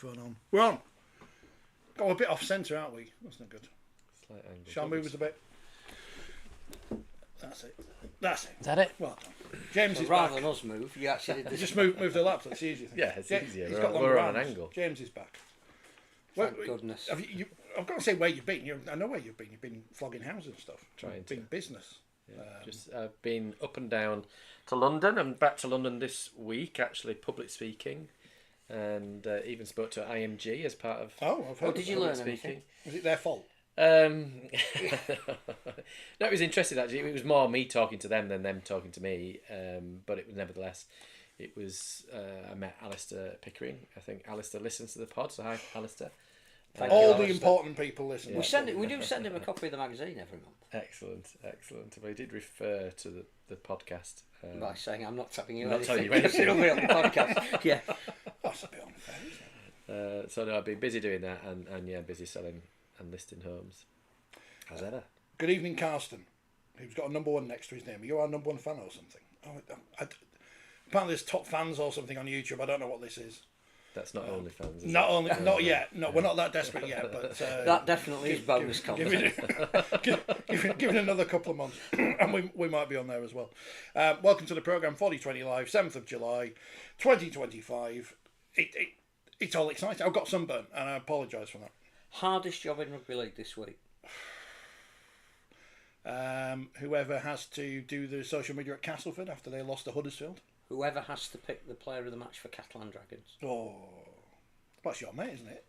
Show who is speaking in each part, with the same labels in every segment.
Speaker 1: On. We're on. Got a bit off centre, aren't we? That's not good.
Speaker 2: Slight angle.
Speaker 1: Shall I move us a bit? That's it. That's it.
Speaker 2: Is that it?
Speaker 1: Well done. James is
Speaker 3: rather
Speaker 1: back.
Speaker 3: than us move, you actually did this.
Speaker 1: Just move the laptop. It's easier.
Speaker 2: Yeah, it's easier.
Speaker 1: He's got
Speaker 2: We're on
Speaker 1: arms.
Speaker 2: an angle.
Speaker 1: James is back.
Speaker 3: Thank goodness.
Speaker 1: I've got to say where you've been. I know where you've been. You've been flogging houses and stuff.
Speaker 2: Trying
Speaker 1: been business.
Speaker 2: Yeah, just been up and down to London and back to London this week. Actually, public speaking. And even spoke to IMG as part of.
Speaker 1: Oh, I've heard.
Speaker 3: Did you learn anything?
Speaker 1: Was it their fault?
Speaker 2: No, it was interesting actually. It was more me talking to them than them talking to me. But it was nevertheless, it was. I met Alistair Pickering. I think Alistair listens to the pod. So hi, Alistair.
Speaker 1: All the important people listen.
Speaker 2: Yeah.
Speaker 3: We do send him a copy of the magazine every month.
Speaker 2: Excellent. We did refer to the podcast
Speaker 3: by saying I'm not telling you
Speaker 2: I'm not
Speaker 3: anything.
Speaker 2: telling you anything.
Speaker 3: It'll be on the podcast. Yeah.
Speaker 1: That's a bit unfair, isn't it?
Speaker 2: So no, I've been busy doing that and yeah, busy selling and listing homes. As ever.
Speaker 1: Good evening, Carsten, who's got a number one next to his name. Are you our number one fan or something? Apparently there's top fans or something on YouTube. I don't know what this is.
Speaker 2: That's not OnlyFans. Is
Speaker 1: Not yet. No, we're not that desperate yet. But
Speaker 3: that definitely is bonus content.
Speaker 1: Give it another couple of months, and we might be on there as well. Welcome to the programme, 4020 Live, 7th of July, 2025. It's all exciting. I've got sunburn, and I apologise for that.
Speaker 3: Hardest job in rugby league this week?
Speaker 1: Whoever has to do the social media at Castleford after they lost to Huddersfield.
Speaker 3: Whoever has to pick the player of the match for Catalan Dragons.
Speaker 1: Oh, that's your mate, isn't it?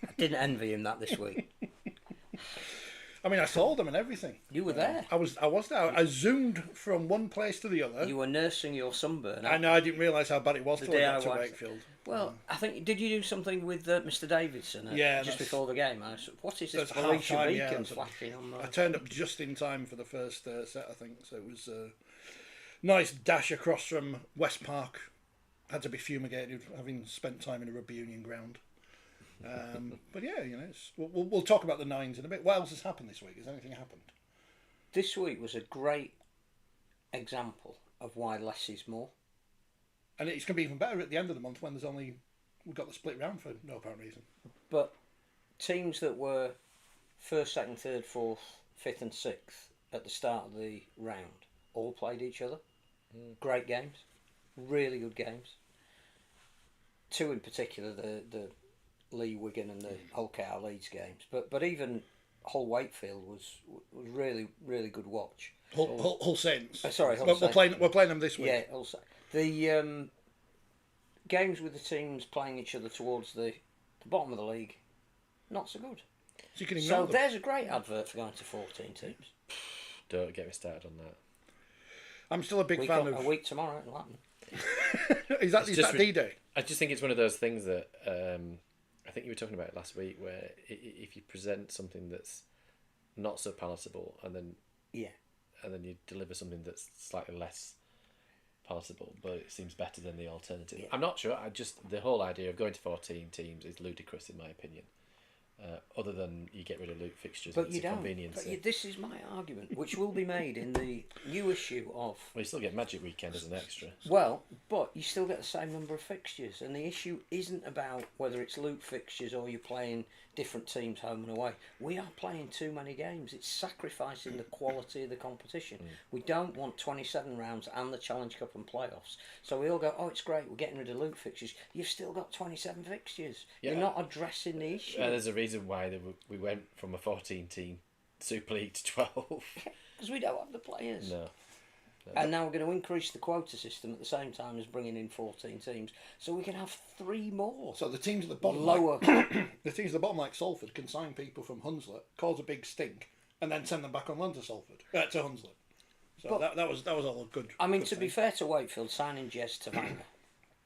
Speaker 3: I didn't envy him that this week.
Speaker 1: I mean, I saw them and everything.
Speaker 3: You were there.
Speaker 1: I was there. I zoomed from one place to the other.
Speaker 3: You were nursing your sunburn.
Speaker 1: I know. I didn't realise how bad it was till I got to Wakefield.
Speaker 3: Well, I think did you do something with Mr. Davidson? Just before the game. What is this Felicia Beacon flashing on?
Speaker 1: I turned up just in time for the first set, I think. So it was a nice dash across from West Park. Had to be fumigated, having spent time in a rugby union ground. But yeah, we'll talk about the nines in a bit. What else has happened this week? Has anything happened?
Speaker 3: This week was a great example of why less is more.
Speaker 1: And it's going to be even better at the end of the month when we've got the split round for no apparent reason.
Speaker 3: But teams that were first, second, third, fourth, fifth and sixth at the start of the round all played each other. Great games. Really good games. Two in particular, the Lee Wigan and the Hull KR Leeds games. But even Hull Wakefield was really, really good watch.
Speaker 1: Hull Saints.
Speaker 3: Sorry, Hull
Speaker 1: Saints. We're playing them this week.
Speaker 3: Yeah, Hull Saints. The games with the teams playing each other towards the bottom of the league, not so good.
Speaker 1: So you can ignore them.
Speaker 3: There's a great advert for going to 14 teams.
Speaker 2: Don't get me started on that.
Speaker 1: I'm still a big fan of...
Speaker 3: A week tomorrow, it'll happen.
Speaker 1: Is that D-Day?
Speaker 2: I just think it's one of those things that... I think you were talking about it last week, where if you present something that's not so palatable and then you deliver something that's slightly less palatable, but it seems better than the alternative. Yeah. I'm not sure. The whole idea of going to 14 teams is ludicrous in my opinion. Other than you get rid of loop fixtures,
Speaker 3: But
Speaker 2: it's
Speaker 3: you
Speaker 2: a
Speaker 3: don't.
Speaker 2: convenience.
Speaker 3: But this is my argument, which will be made in the new issue of.
Speaker 2: Well, you still get Magic Weekend as an extra.
Speaker 3: Well, but you still get the same number of fixtures, and the issue isn't about whether it's loop fixtures or you're playing different teams home and away. We are playing too many games. It's sacrificing the quality of the competition. We don't want 27 rounds and the Challenge Cup and playoffs. So we all go, oh, it's great, we're getting rid of loop fixtures. You've still got 27 fixtures.
Speaker 2: Yeah.
Speaker 3: You're not addressing the issue.
Speaker 2: There's a reason why we went from a 14-team Super League to 12.
Speaker 3: Because we don't have the players.
Speaker 2: No.
Speaker 3: And now we're going to increase the quota system at the same time as bringing in 14 teams, so we can have 3 more.
Speaker 1: So the teams at the bottom,
Speaker 3: Lower.
Speaker 1: the teams at the bottom, like Salford, can sign people from Hunslet, cause a big stink, and then send them back on loan to Salford, to Hunslet. So
Speaker 3: But-
Speaker 1: that was all good.
Speaker 3: I mean,
Speaker 1: good
Speaker 3: to be
Speaker 1: thing.
Speaker 3: fair to Wakefield, signing Jez Tavanga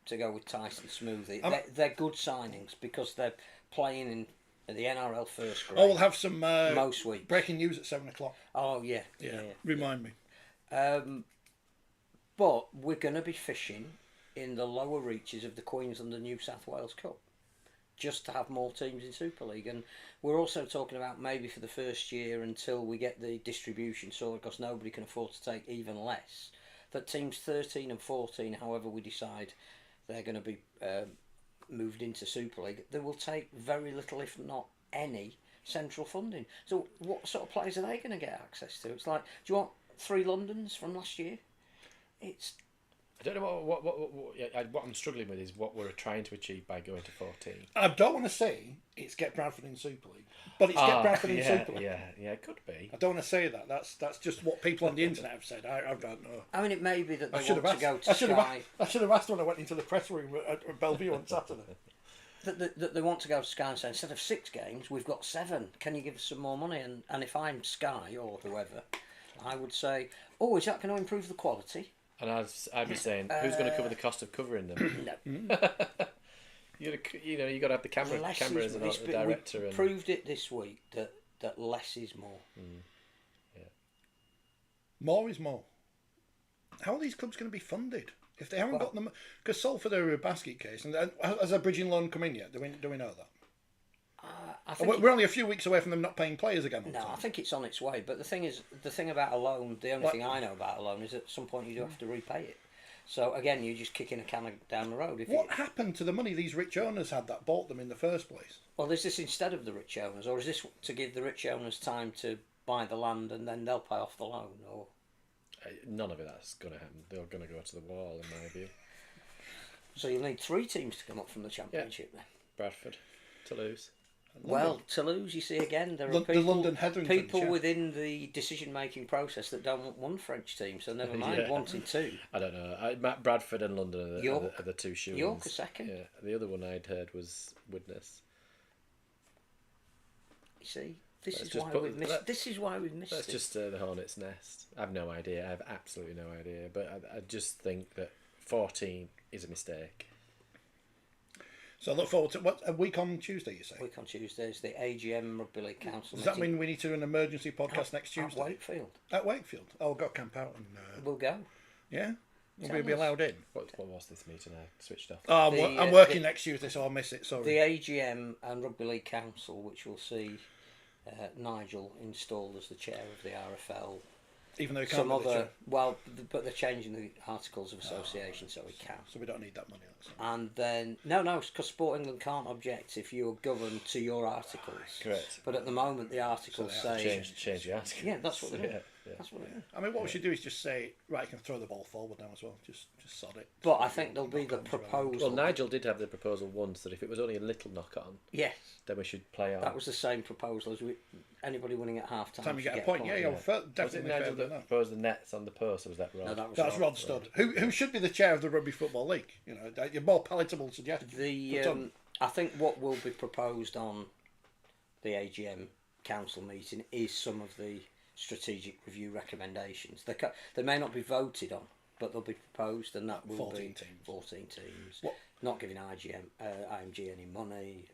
Speaker 3: to go with Tyson Smoothie, they're good signings because they're playing in the NRL first grade.
Speaker 1: Oh, we'll have some
Speaker 3: most weeks.
Speaker 1: breaking news at 7:00.
Speaker 3: Oh yeah.
Speaker 1: Remind me.
Speaker 3: But we're going to be fishing in the lower reaches of the Queensland and New South Wales Cup, just to have more teams in Super League. And we're also talking about maybe for the first year until we get the distribution sorted, because nobody can afford to take even less, that teams 13 and 14, however we decide they're going to be moved into Super League, they will take very little, if not any, central funding. So what sort of players are they going to get access to? It's like, do you want 3 Londons from last year? It's...
Speaker 2: I don't know what I'm struggling with is what we're trying to achieve by going to 14.
Speaker 1: I don't want to say it's get Bradford in Super League, but it's get Bradford in Super League.
Speaker 2: Yeah, it could be.
Speaker 1: I don't want to say that. That's just what people on the internet have said. I don't know.
Speaker 3: I mean, it may be that they
Speaker 1: should
Speaker 3: want to go to Sky.
Speaker 1: I should have asked when I went into the press room at Bellevue on Saturday.
Speaker 3: That they want to go to Sky and say, instead of 6 games, we've got 7. Can you give us some more money? And if I'm Sky or whoever, I would say, oh, is that going to improve the quality?
Speaker 2: And I'd be saying, who's going to cover the cost of covering them?
Speaker 3: No.
Speaker 2: you got to have the cameras and the director.
Speaker 3: We proved it this week that less is more.
Speaker 2: Yeah.
Speaker 1: More is more. How are these clubs going to be funded if they haven't got them? Because Salford are a basket case, and has a bridging loan come in yet? Do we know that?
Speaker 3: I think
Speaker 1: we're only a few weeks away from them not paying players again.
Speaker 3: No, I think it's on its way. But the thing about a loan, the only thing I know about a loan is at some point you do have to repay it. So again, you're just kicking a can down the road.
Speaker 1: What happened to the money these rich owners had that bought them in the first place?
Speaker 3: Well, is this instead of the rich owners, or is this to give the rich owners time to buy the land and then they'll pay off the loan? Or
Speaker 2: none of that's going to happen. They're going to go to the wall, in my view.
Speaker 3: So you'll need 3 teams to come up from the Championship then.
Speaker 2: Bradford, Toulouse.
Speaker 3: Well, Toulouse, you see again, there are
Speaker 1: the London Hetherington,
Speaker 3: people within the decision-making process that don't want 1 French team, so never mind wanting 2.
Speaker 2: I don't know. Bradford and London are the 2 shoe-ins.
Speaker 3: York are second.
Speaker 2: Yeah, the other one I'd heard was Widnes.
Speaker 3: You see, this is why we've missed
Speaker 2: That's
Speaker 3: it.
Speaker 2: just the hornet's nest. I have no idea. I have absolutely no idea. But I just think that 14 is a mistake.
Speaker 1: So I look forward to a week on Tuesday, you say?
Speaker 3: Week on Tuesday is the AGM Rugby League Council.
Speaker 1: Does that mean we need to do an emergency podcast next Tuesday?
Speaker 3: At Wakefield.
Speaker 1: At Wakefield. Oh, we've got to camp out and...
Speaker 3: We'll go.
Speaker 1: Yeah? Will we be allowed in?
Speaker 2: What was this meeting? I switched off.
Speaker 1: Oh, I'm working next Tuesday, so I'll miss it, sorry.
Speaker 3: The AGM and Rugby League Council, which will see Nigel installed as the chair of the RFL.
Speaker 1: Even though he can't be the chair.
Speaker 3: But they're changing the articles of association so he can.
Speaker 1: So we don't need that money.
Speaker 3: And then no, because Sport England can't object if you're governed to your articles.
Speaker 2: Correct.
Speaker 3: But at the moment, the articles say
Speaker 2: change the article.
Speaker 3: Yeah, that's what they do.
Speaker 2: Yeah.
Speaker 3: That's what they do.
Speaker 1: I mean, what we should do is just say, right, you can throw the ball forward now as well. Just sod it.
Speaker 3: But I think there'll be the proposal.
Speaker 2: Well, Nigel did have the proposal once that if it was only a little knock on,
Speaker 3: yes,
Speaker 2: then we should play on.
Speaker 3: That was the same proposal as anybody winning at half time.
Speaker 1: You get a point. Yeah, definitely.
Speaker 2: Was it Nigel that proposed the nets on the post, or was that Rod?
Speaker 3: No,
Speaker 1: that's Rod Studd, who should be the chair of the Rugby Football League. You know, a more palatable suggestion.
Speaker 3: I think what will be proposed on the AGM council meeting is some of the strategic review recommendations. They may not be voted on, but they'll be proposed, and that will
Speaker 1: 14
Speaker 3: be
Speaker 1: teams.
Speaker 3: 14 teams. Not giving IMG any money.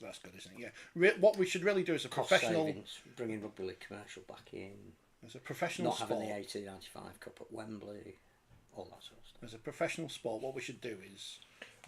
Speaker 1: That's good, isn't it? Yeah. What we should really do is a professional
Speaker 3: savings, bringing Rugby League commercial back in.
Speaker 1: As a professional sport,
Speaker 3: having the 1895 Cup at Wembley, all that sort of stuff.
Speaker 1: As a professional sport, what we should do is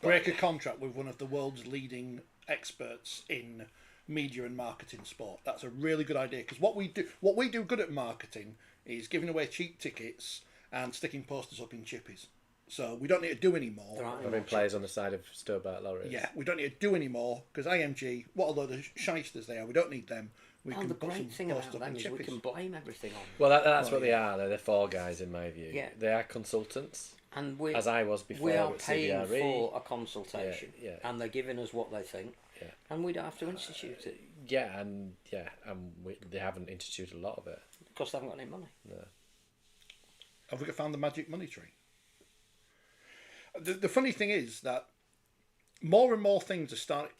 Speaker 1: break a contract with one of the world's leading experts in media and marketing sport. That's a really good idea, because what we do good at marketing is giving away cheap tickets and sticking posters up in chippies. So we don't need to do any more.
Speaker 2: Having players on the side of Stobart lorries.
Speaker 1: Yeah, we don't need to do any more, because IMG, what a load of shysters they are. We don't need them. We can
Speaker 3: the
Speaker 1: put some
Speaker 3: great thing about
Speaker 1: posters up
Speaker 3: them
Speaker 1: in
Speaker 3: is we
Speaker 1: chippies.
Speaker 3: can blame everything on them.
Speaker 2: Well, that's what they are. They're fall guys, in my view.
Speaker 3: Yeah.
Speaker 2: They are consultants,
Speaker 3: And we,
Speaker 2: as I was before
Speaker 3: we are
Speaker 2: at
Speaker 3: paying
Speaker 2: CBRE.
Speaker 3: for a consultation,
Speaker 2: Yeah.
Speaker 3: and they're giving us what they think, and we don't have to institute it
Speaker 2: And they haven't instituted a lot of it.
Speaker 3: because they haven't got any money.
Speaker 2: No.
Speaker 1: Have we found the magic money tree? The funny thing is that more and more things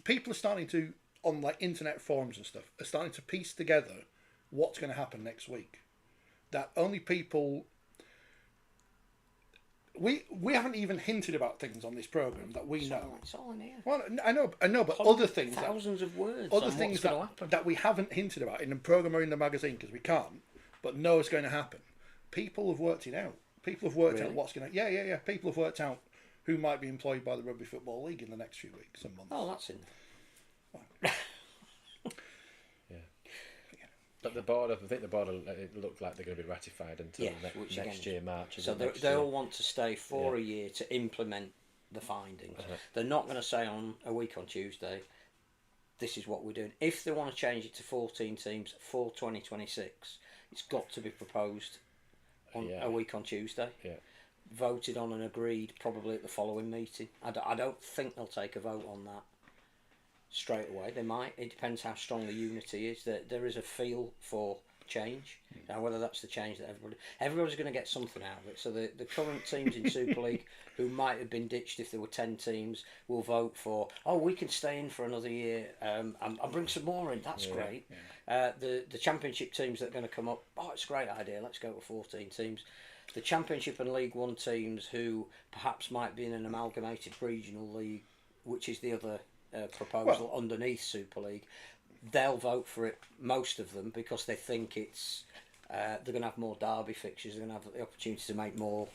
Speaker 1: people are starting to, on like internet forums and stuff, are starting to piece together what's going to happen next week. That only people... We haven't even hinted about things on this programme that we know.
Speaker 3: It's all in here.
Speaker 1: Well, I know, but other things...
Speaker 3: Thousands of words.
Speaker 1: Other
Speaker 3: on
Speaker 1: things
Speaker 3: what's gonna happen.
Speaker 1: that we haven't hinted about in the programme or in the magazine, because we can't, but know it's going to happen. People have worked it out. People have worked out what's going to... Yeah. People have worked out who might be employed by the Rugby Football League in the next few weeks and months.
Speaker 3: Oh, that's in there.
Speaker 2: But the board, I think the board, it looked like they're going to be ratified until next year, March.
Speaker 3: So they all want to stay for a year to implement the findings. They're not going to say on a week on Tuesday, this is what we're doing. If they want to change it to 14 teams for 2026, it's got to be proposed on a week on Tuesday.
Speaker 2: Yeah.
Speaker 3: Voted on and agreed probably at the following meeting. I don't think they'll take a vote on that straight away. They might. It depends how strong the unity is. There is a feel for change. Now, whether that's the change that everybody's going to get something out of it. So the current teams in Super League, who might have been ditched if there were 10 teams, will vote for, we can stay in for another year. I'll bring some more in. That's great. Yeah. The Championship teams that are going to come up, it's a great idea. Let's go to 14 teams. The Championship and League One teams who perhaps might be in an amalgamated regional league, which is the other proposal underneath Super League, they'll vote for it, most of them, because they think it's they're going to have more derby fixtures, they're going to have the opportunity to make more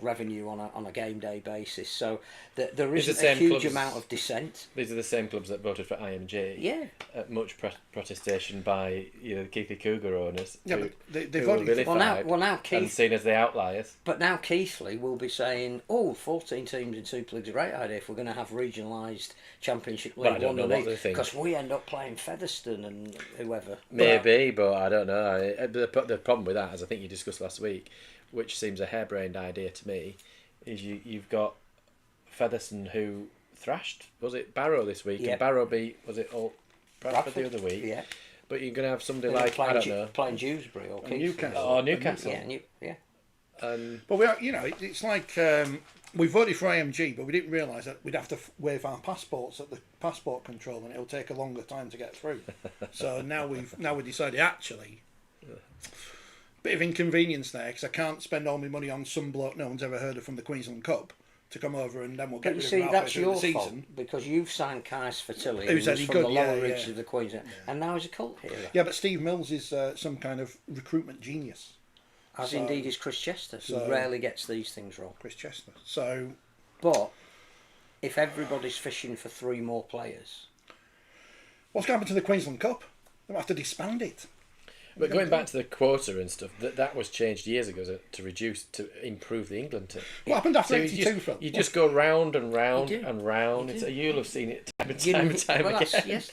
Speaker 3: revenue on a game day basis. So there isn't a huge amount of dissent.
Speaker 2: These are the same clubs that voted for IMG.
Speaker 3: Yeah.
Speaker 2: At much protestation by the Keithley Cougar owners.
Speaker 1: Yeah,
Speaker 2: who,
Speaker 1: but they
Speaker 2: who
Speaker 1: voted.
Speaker 2: were vilified
Speaker 3: now Keith,
Speaker 2: and seen as the outliers.
Speaker 3: But now Keithley will be saying, 14 teams in Super League's a great idea if we're going to have regionalised Championship League One underneath, because we end up playing Featherstone and whoever.
Speaker 2: Maybe, but I don't know. The problem with that, as I think you discussed last week, which seems a harebrained idea to me, is you've got Featherstone who thrashed, was it Barrow this week?
Speaker 3: Yep.
Speaker 2: And Barrow beat, was it all Bradford the other week?
Speaker 3: Yeah.
Speaker 2: But you're going to have somebody like, I don't know.
Speaker 3: Playing Dewsbury or
Speaker 1: Newcastle.
Speaker 2: Or Newcastle.
Speaker 3: Yeah.
Speaker 1: But we are, it's like we voted for IMG, but we didn't realise that we'd have to waive our passports at the passport control, and it'll take a longer time to get through. So now we decided actually. Bit of inconvenience there, because I can't spend all my money on some bloke no one's ever heard of from the Queensland Cup to come over, and then we'll get rid of him halfway through the season.
Speaker 3: Fault, because you've signed Kais Fertilli,
Speaker 1: who's
Speaker 3: from the lower reaches of the Queensland, and now he's a cult hero. Yeah, but Steve Mills is some kind of recruitment genius. As indeed is Chris Chester, who rarely gets these things wrong. Chris Chester. But if everybody's fishing for 3 more players, what's going to happen to the Queensland Cup? They'll have to disband it.
Speaker 2: But going back to the quota and stuff, that was changed years ago to improve the England team.
Speaker 1: What happened after 82, Phil?
Speaker 2: You just go round and round and round. You'll have seen it time and time again.
Speaker 3: Yes.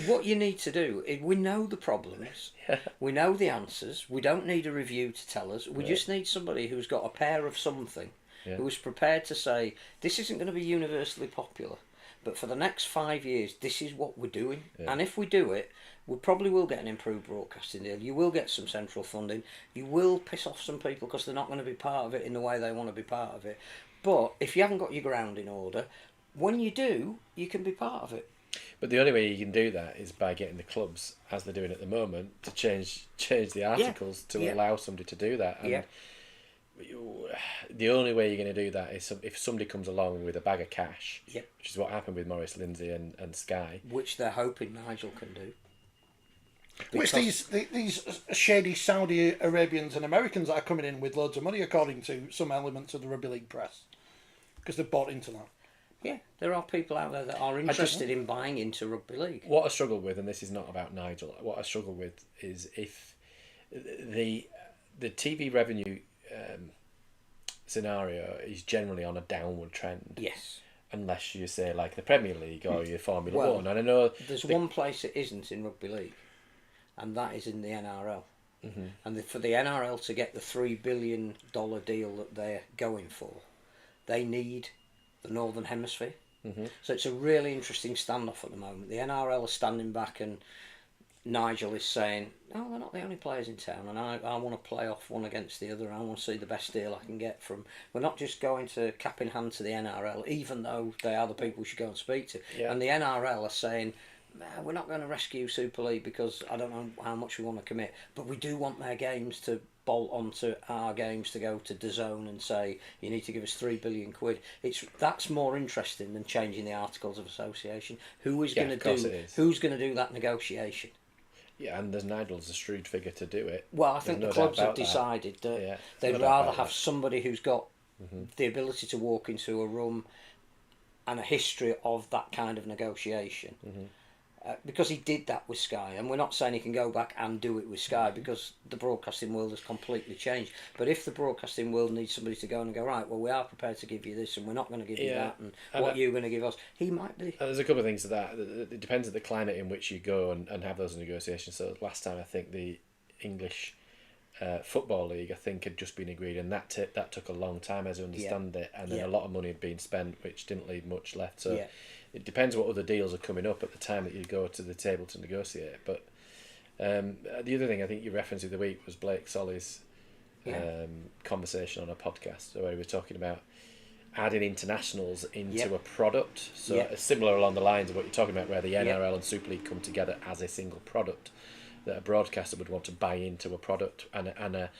Speaker 3: What you need to do, we know the problems, we know the answers, we don't need a review to tell us, we just need somebody who's got a pair of something, who is prepared to say, this isn't going to be universally popular, but for the next 5 years, this is what we're doing. Yeah. And if we do it, we probably will get an improved broadcasting deal. You will get some central funding. You will piss off some people because they're not going to be part of it in the way they want to be part of it. But if you haven't got your ground in order, when you do, you can be part of it.
Speaker 2: But the only way you can do that is by getting the clubs, as they're doing at the moment, to change the articles to allow somebody to do that. And the only way you're going to do that is if somebody comes along with a bag of cash, which is what happened with Maurice Lindsay and Sky.
Speaker 3: Which they're hoping Nigel can do.
Speaker 1: Which these shady Saudi Arabians and Americans that are coming in with loads of money, according to some elements of the Rugby League press, because they've bought into that.
Speaker 3: Yeah, there are people out there that are interested in buying into rugby league.
Speaker 2: What I struggle with, and this is not about Nigel, what I struggle with is if the TV revenue scenario is generally on a downward trend.
Speaker 3: Yes.
Speaker 2: Unless you say like the Premier League or your Formula 1. And I know
Speaker 3: there's one place it isn't in rugby league, and that is in the NRL. Mm-hmm. And for the NRL to get the $3 billion deal that they're going for, they need the Northern Hemisphere. Mm-hmm. So it's a really interesting standoff at the moment. The NRL are standing back, and Nigel is saying, "No, they're not the only players in town, and I want to play off one against the other. I want to see the best deal I can get from. We're not just going to cap in hand to the NRL, even though they are the people we should go and speak to." Yeah. And the NRL are saying, "We're not going to rescue Super League because I don't know how much we want to commit, but we do want their games to bolt onto our games to go to DAZN and say you need to give us £3 billion. That's more interesting than changing the Articles of Association. Who's going to do that negotiation?
Speaker 2: Yeah, and there's Nigel's a shrewd figure to do it.
Speaker 3: Well, I think the clubs have decided that they'd rather have somebody who's got the ability to walk into a room and a history of that kind of negotiation. Because he did that with Sky, and we're not saying he can go back and do it with Sky because the broadcasting world has completely changed. But if the broadcasting world needs somebody to go and go, right, well, we are prepared to give you this and we're not going to give you that, and what you're going to give us, he might be.
Speaker 2: There's a couple of things to that. It depends on the climate in which you go and have those negotiations. So last time I think the English Football League, I think, had just been agreed, and that took a long time, as I understand it, and then a lot of money had been spent, which didn't leave much left. So it depends what other deals are coming up at the time that you go to the table to negotiate. But the other thing I think you referenced the week was Blake Solly's conversation on a podcast where we were talking about adding internationals into a product. So similar along the lines of what you're talking about, where the NRL and Super League come together as a single product, that a broadcaster would want to buy into a product and a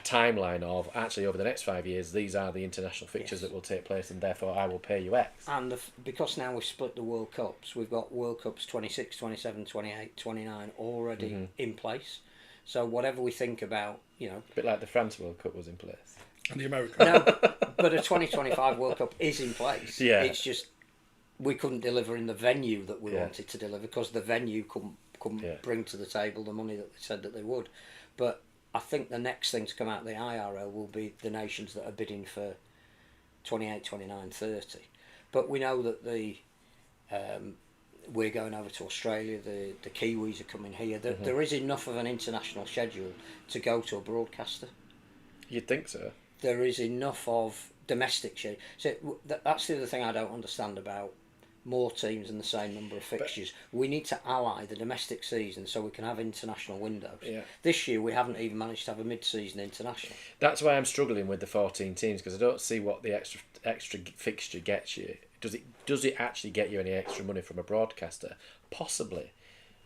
Speaker 2: timeline of actually over the next 5 years these are the international fixtures that will take place, and therefore I will pay you X.
Speaker 3: And because now we've split the World Cups, we've got World Cups 26, 27, 28, 29 already in place. So whatever we think about, a
Speaker 2: bit like the France World Cup was in place.
Speaker 1: And the American.
Speaker 3: No, but a 2025 World Cup is in place.
Speaker 2: Yeah.
Speaker 3: It's just we couldn't deliver in the venue that we wanted to deliver because the venue couldn't bring to the table the money that they said that they would. But I think the next thing to come out of the IRL will be the nations that are bidding for 28, 29, 30. But we know that we're going over to Australia, the Kiwis are coming here. There is enough of an international schedule to go to a broadcaster.
Speaker 2: You'd think so.
Speaker 3: There is enough of domestic schedule. So that's the other thing I don't understand about more teams and the same number of fixtures. We need to ally the domestic season so we can have international windows. Yeah. This year we haven't even managed to have a mid-season international.
Speaker 2: That's why I'm struggling with the 14 teams, because I don't see what the extra fixture gets you. Does it actually get you any extra money from a broadcaster? Possibly.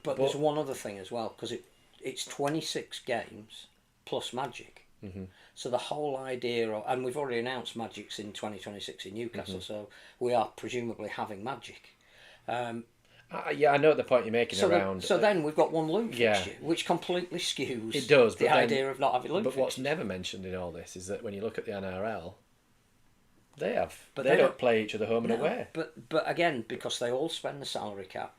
Speaker 3: But there's one other thing as well, because it's 26 games plus Magic. Mm-hmm. So the whole idea and we've already announced Magic's in 2026 in Newcastle, so we are presumably having Magic.
Speaker 2: I know the point you're making around.
Speaker 3: So then we've got one loop fixture, which completely skews the idea of not having loop
Speaker 2: But what's never mentioned in all this is that when you look at the NRL, they don't play each other home and away.
Speaker 3: But again, because they all spend the salary cap,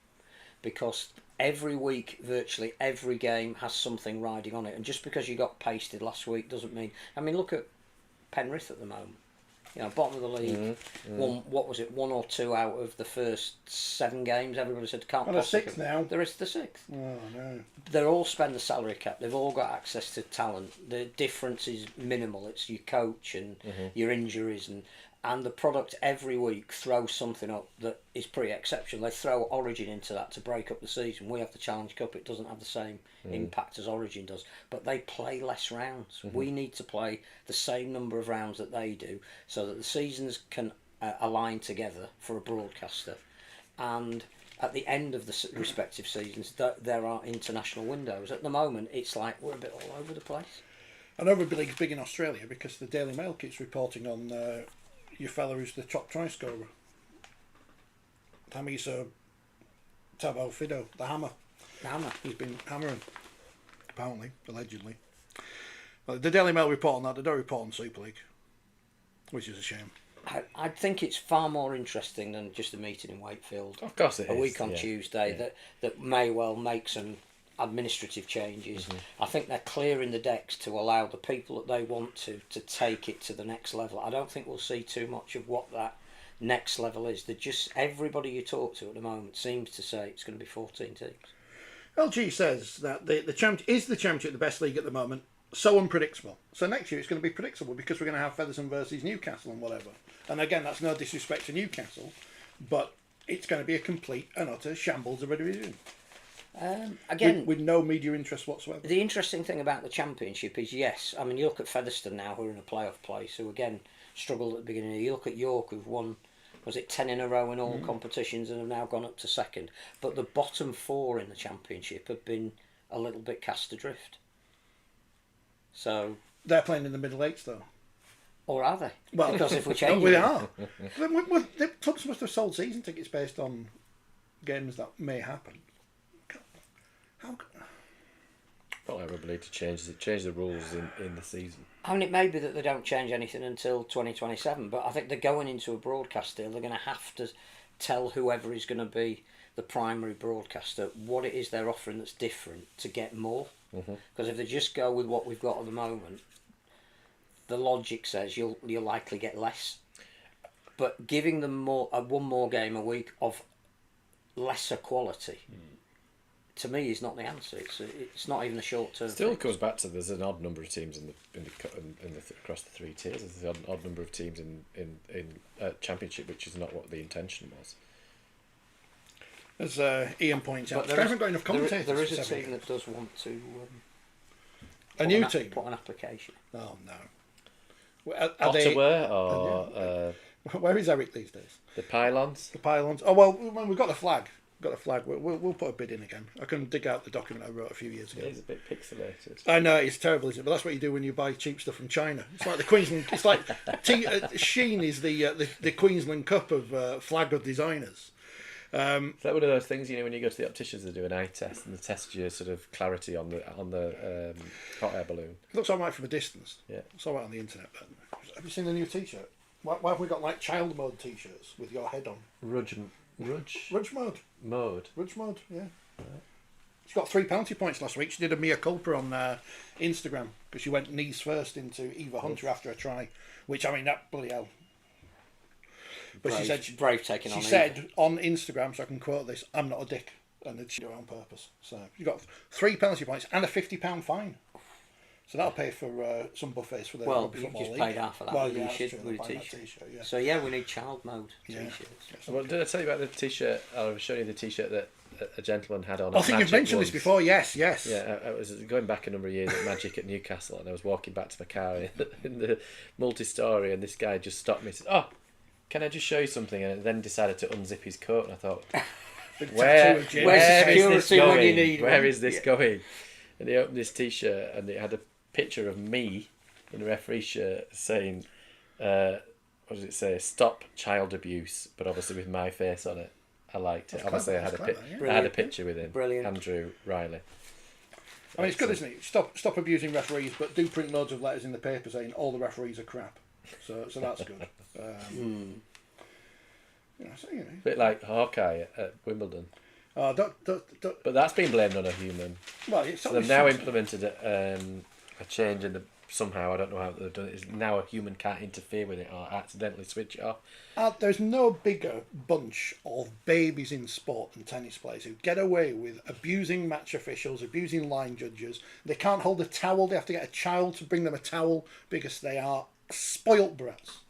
Speaker 3: because every week, virtually every game has something riding on it. And just because you got pasted last week doesn't mean... I mean, look at Penrith at the moment. Bottom of the league. What was it? 1 or 2 out of the first 7 games. Everybody said can't possibly...
Speaker 1: They're 6 now.
Speaker 3: There is the 6th.
Speaker 1: Oh, no.
Speaker 3: They all spend the salary cap. They've all got access to talent. The difference is minimal. It's your coach and your injuries and the product every week throws something up that is pretty exceptional. They throw Origin into that to break up the season. We have the Challenge Cup. It doesn't have the same impact as Origin does. But they play less rounds. We need to play the same number of rounds that they do so that the seasons can align together for a broadcaster. And at the end of the respective seasons, there are international windows. At the moment, it's like we're a bit all over the place.
Speaker 1: I know Rugby League's big in Australia because the Daily Mail keeps reporting on... your fella who's the top try scorer, Tamisa Tabo Fido, the hammer. He's been hammering, apparently, allegedly. But the Daily Mail report on that. They don't report on Super League, which is a shame.
Speaker 3: I think it's far more interesting than just a meeting in Wakefield.
Speaker 2: Of course it is.
Speaker 3: A week on Tuesday that may well make some administrative changes. I think they're clearing the decks to allow the people that they want to take it to the next level. I don't think we'll see too much of what that next level is. They're just, everybody you talk to at the moment seems to say it's going to be 14 teams.
Speaker 1: LG says that the championship the best league at the moment, so unpredictable. So next year it's going to be predictable because we're going to have Featherstone versus Newcastle and whatever. And again, that's no disrespect to Newcastle, but it's going to be a complete and utter shambles of a division.
Speaker 3: Again,
Speaker 1: with no media interest whatsoever.
Speaker 3: The interesting thing about the championship is, yes, I mean, you look at Featherstone now, who are in a playoff place, who again struggled at the beginning. You look at York, who've won, was it 10 in a row in all competitions and have now gone up to second. But the bottom four in the championship have been a little bit cast adrift. So
Speaker 1: they're playing in the middle eights, though.
Speaker 3: Or are they?
Speaker 1: Well,
Speaker 3: because if we change
Speaker 1: we are. The clubs must have sold season tickets based on games that may happen. How?
Speaker 2: Probably Rugby League to change the rules in the season.
Speaker 3: I mean, it may be that they don't change anything until 2027, but I think they're going into a broadcast deal. They're going to have to tell whoever is going to be the primary broadcaster what it is they're offering that's different to get more. Because if they just go with what we've got at the moment, the logic says you'll likely get less. But giving them one more game a week of lesser quality, to me, is not the answer. It's not even a short term.
Speaker 2: Still goes back to there's an odd number of teams across the three tiers. There's an odd number of teams in Championship, which is not what the intention was.
Speaker 1: As Ian points out, they haven't got enough commentators.
Speaker 3: There is a team that does want to
Speaker 1: a new team
Speaker 3: put an application.
Speaker 1: Oh no! Are
Speaker 2: Ottawa or
Speaker 1: where is Eric these days?
Speaker 2: The Pylons.
Speaker 1: The Pylons. Oh well, we've got the flag. We'll put a bid in again. I can dig out the document I wrote a few years ago.
Speaker 2: It's a bit pixelated.
Speaker 1: I know, it's terrible, isn't it? But that's what you do when you buy cheap stuff from China. It's like the Queensland. It's like Sheen is the Queensland Cup of flag of designers.
Speaker 2: It's like one of those things, you know, when you go to the opticians, they do an eye test and they test your sort of clarity on the hot air balloon.
Speaker 1: It looks all right from a distance.
Speaker 2: Yeah,
Speaker 1: it's all right on the internet. But have you seen the new T-shirt? Why have we got like child mode T-shirts with your head on? Rudge mode. Rudge mode. Yeah. Right. She got 3 penalty points last week. She did a mea culpa on Instagram because she went knees first into Eva Hunter after a try, which, I mean, that bloody hell. But
Speaker 3: brave,
Speaker 1: she said
Speaker 3: brave taking on.
Speaker 1: She said on Instagram, so I can quote this: "I'm not a dick," and she did it on purpose. So she got 3 penalty points and a £50 fine. So that'll pay for some buffets for the rugby football league.
Speaker 3: Well, you just paid half of that.
Speaker 1: Well,
Speaker 3: with
Speaker 1: yeah,
Speaker 3: a t-shirt.
Speaker 1: Yeah.
Speaker 3: So yeah, we need child mode t-shirts.
Speaker 1: Yeah.
Speaker 2: Well, did I tell you about the t-shirt? I was showing you the t-shirt that a gentleman had on.
Speaker 1: I think you've mentioned this before. Yes.
Speaker 2: Yeah, I was going back a number of years at Magic at Newcastle, and I was walking back to my car in the multi-story, and this guy just stopped me and said, "Oh, can I just show you something?" And then decided to unzip his coat, and I thought, where's the security when you need one? Where is this going? And he opened this t-shirt, and it had a picture of me in a referee shirt saying, what does it say? "Stop child abuse," but obviously with my face on it. I liked it.
Speaker 1: That's
Speaker 2: obviously,
Speaker 1: clever.
Speaker 2: I had a picture with him.
Speaker 3: Brilliant.
Speaker 2: Andrew Riley.
Speaker 1: I mean, it's good, isn't it? Stop abusing referees, but do print loads of letters in the paper saying all the referees are crap. So that's good.
Speaker 2: A bit like Hawkeye at Wimbledon.
Speaker 1: Don't.
Speaker 2: But that's been blamed on a human.
Speaker 1: Well, it's
Speaker 2: so they've now implemented a change in the. Somehow, I don't know how they've done it. Is now a human can't interfere with it or accidentally switch it off.
Speaker 1: There's no bigger bunch of babies in sport than tennis players who get away with abusing match officials, abusing line judges. They can't hold a towel. They have to get a child to bring them a towel because they are spoilt brats.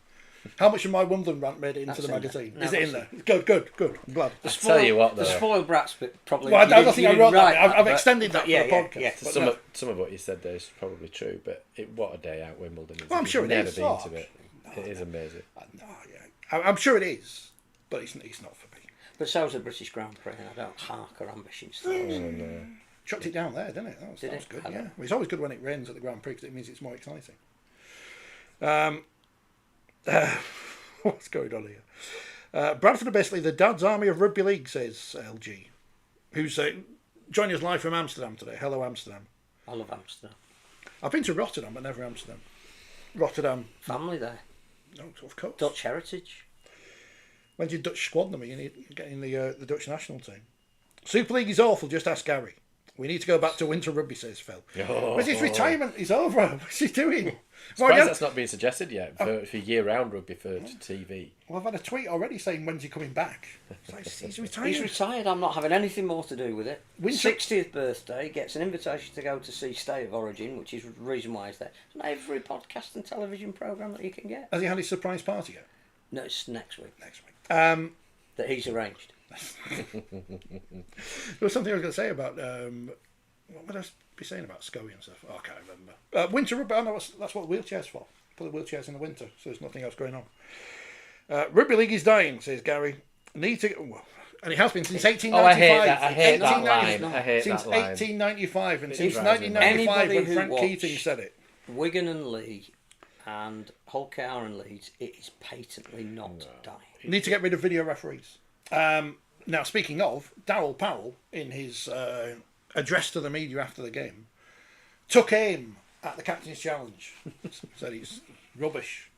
Speaker 1: How much of my Wimbledon rant made it into the magazine? Is it in there? Good. I'm glad.
Speaker 2: I tell you what, though.
Speaker 3: The spoiled brats bit probably.
Speaker 1: Well, I don't think I wrote that. I've extended that for the podcast.
Speaker 3: Yeah.
Speaker 2: Some of what you said there is probably true, but what a day out Wimbledon is.
Speaker 1: Well, I'm sure it is.
Speaker 2: Never been to it. It is amazing.
Speaker 1: I'm sure it is, but it's not for me.
Speaker 3: But so was the British Grand Prix, and I don't hark our ambitions to those.
Speaker 1: Chucked it down there, didn't it? That was good. Yeah, well, it's always good when it rains at the Grand Prix because it means it's more exciting. What's going on here? Bradford are basically the dad's army of rugby league, says LG, who's joining us live from Amsterdam today. Hello, Amsterdam.
Speaker 3: I love Amsterdam.
Speaker 1: I've been to Rotterdam, but never Amsterdam. Rotterdam.
Speaker 3: Family there.
Speaker 1: No, of course.
Speaker 3: Dutch heritage.
Speaker 1: When's your Dutch squad number? You need to get in the Dutch national team. Super League is awful. Just ask Gary. We need to go back to winter rubby, says Phil. Where's his retirement? He's over. What's he doing?
Speaker 2: Surprised that's not been suggested yet for year-round rugby for TV.
Speaker 1: Well, I've had a tweet already saying when's he coming back. Like, he's retired.
Speaker 3: He's retired. I'm not having anything more to do with it.
Speaker 1: Winter...
Speaker 3: 60th birthday, gets an invitation to go to see State of Origin, which is the reason why he's there. It's not every podcast and television programme that you can get.
Speaker 1: Has he had his surprise party yet?
Speaker 3: No, it's next week.
Speaker 1: Next week.
Speaker 3: That he's arranged.
Speaker 1: There was something I was going to say about... what would I be saying about Scully and stuff? Oh, I can't remember. Winter rugby, I know that's what the wheelchair's for. Put the wheelchairs in the winter, so there's nothing else going on. Rugby league is dying, says Gary. Need to... And it has been since 1895.
Speaker 2: Oh, I hate that line.
Speaker 1: Since 1895, and since 1995 when Frank Keating said it.
Speaker 3: Wigan and Leeds and Hull KR and Leeds, it is patently not dying.
Speaker 1: Need to get rid of video referees. Now, speaking of, Darryl Powell, in his address to the media after the game, took aim at the captain's challenge. Said he's rubbish.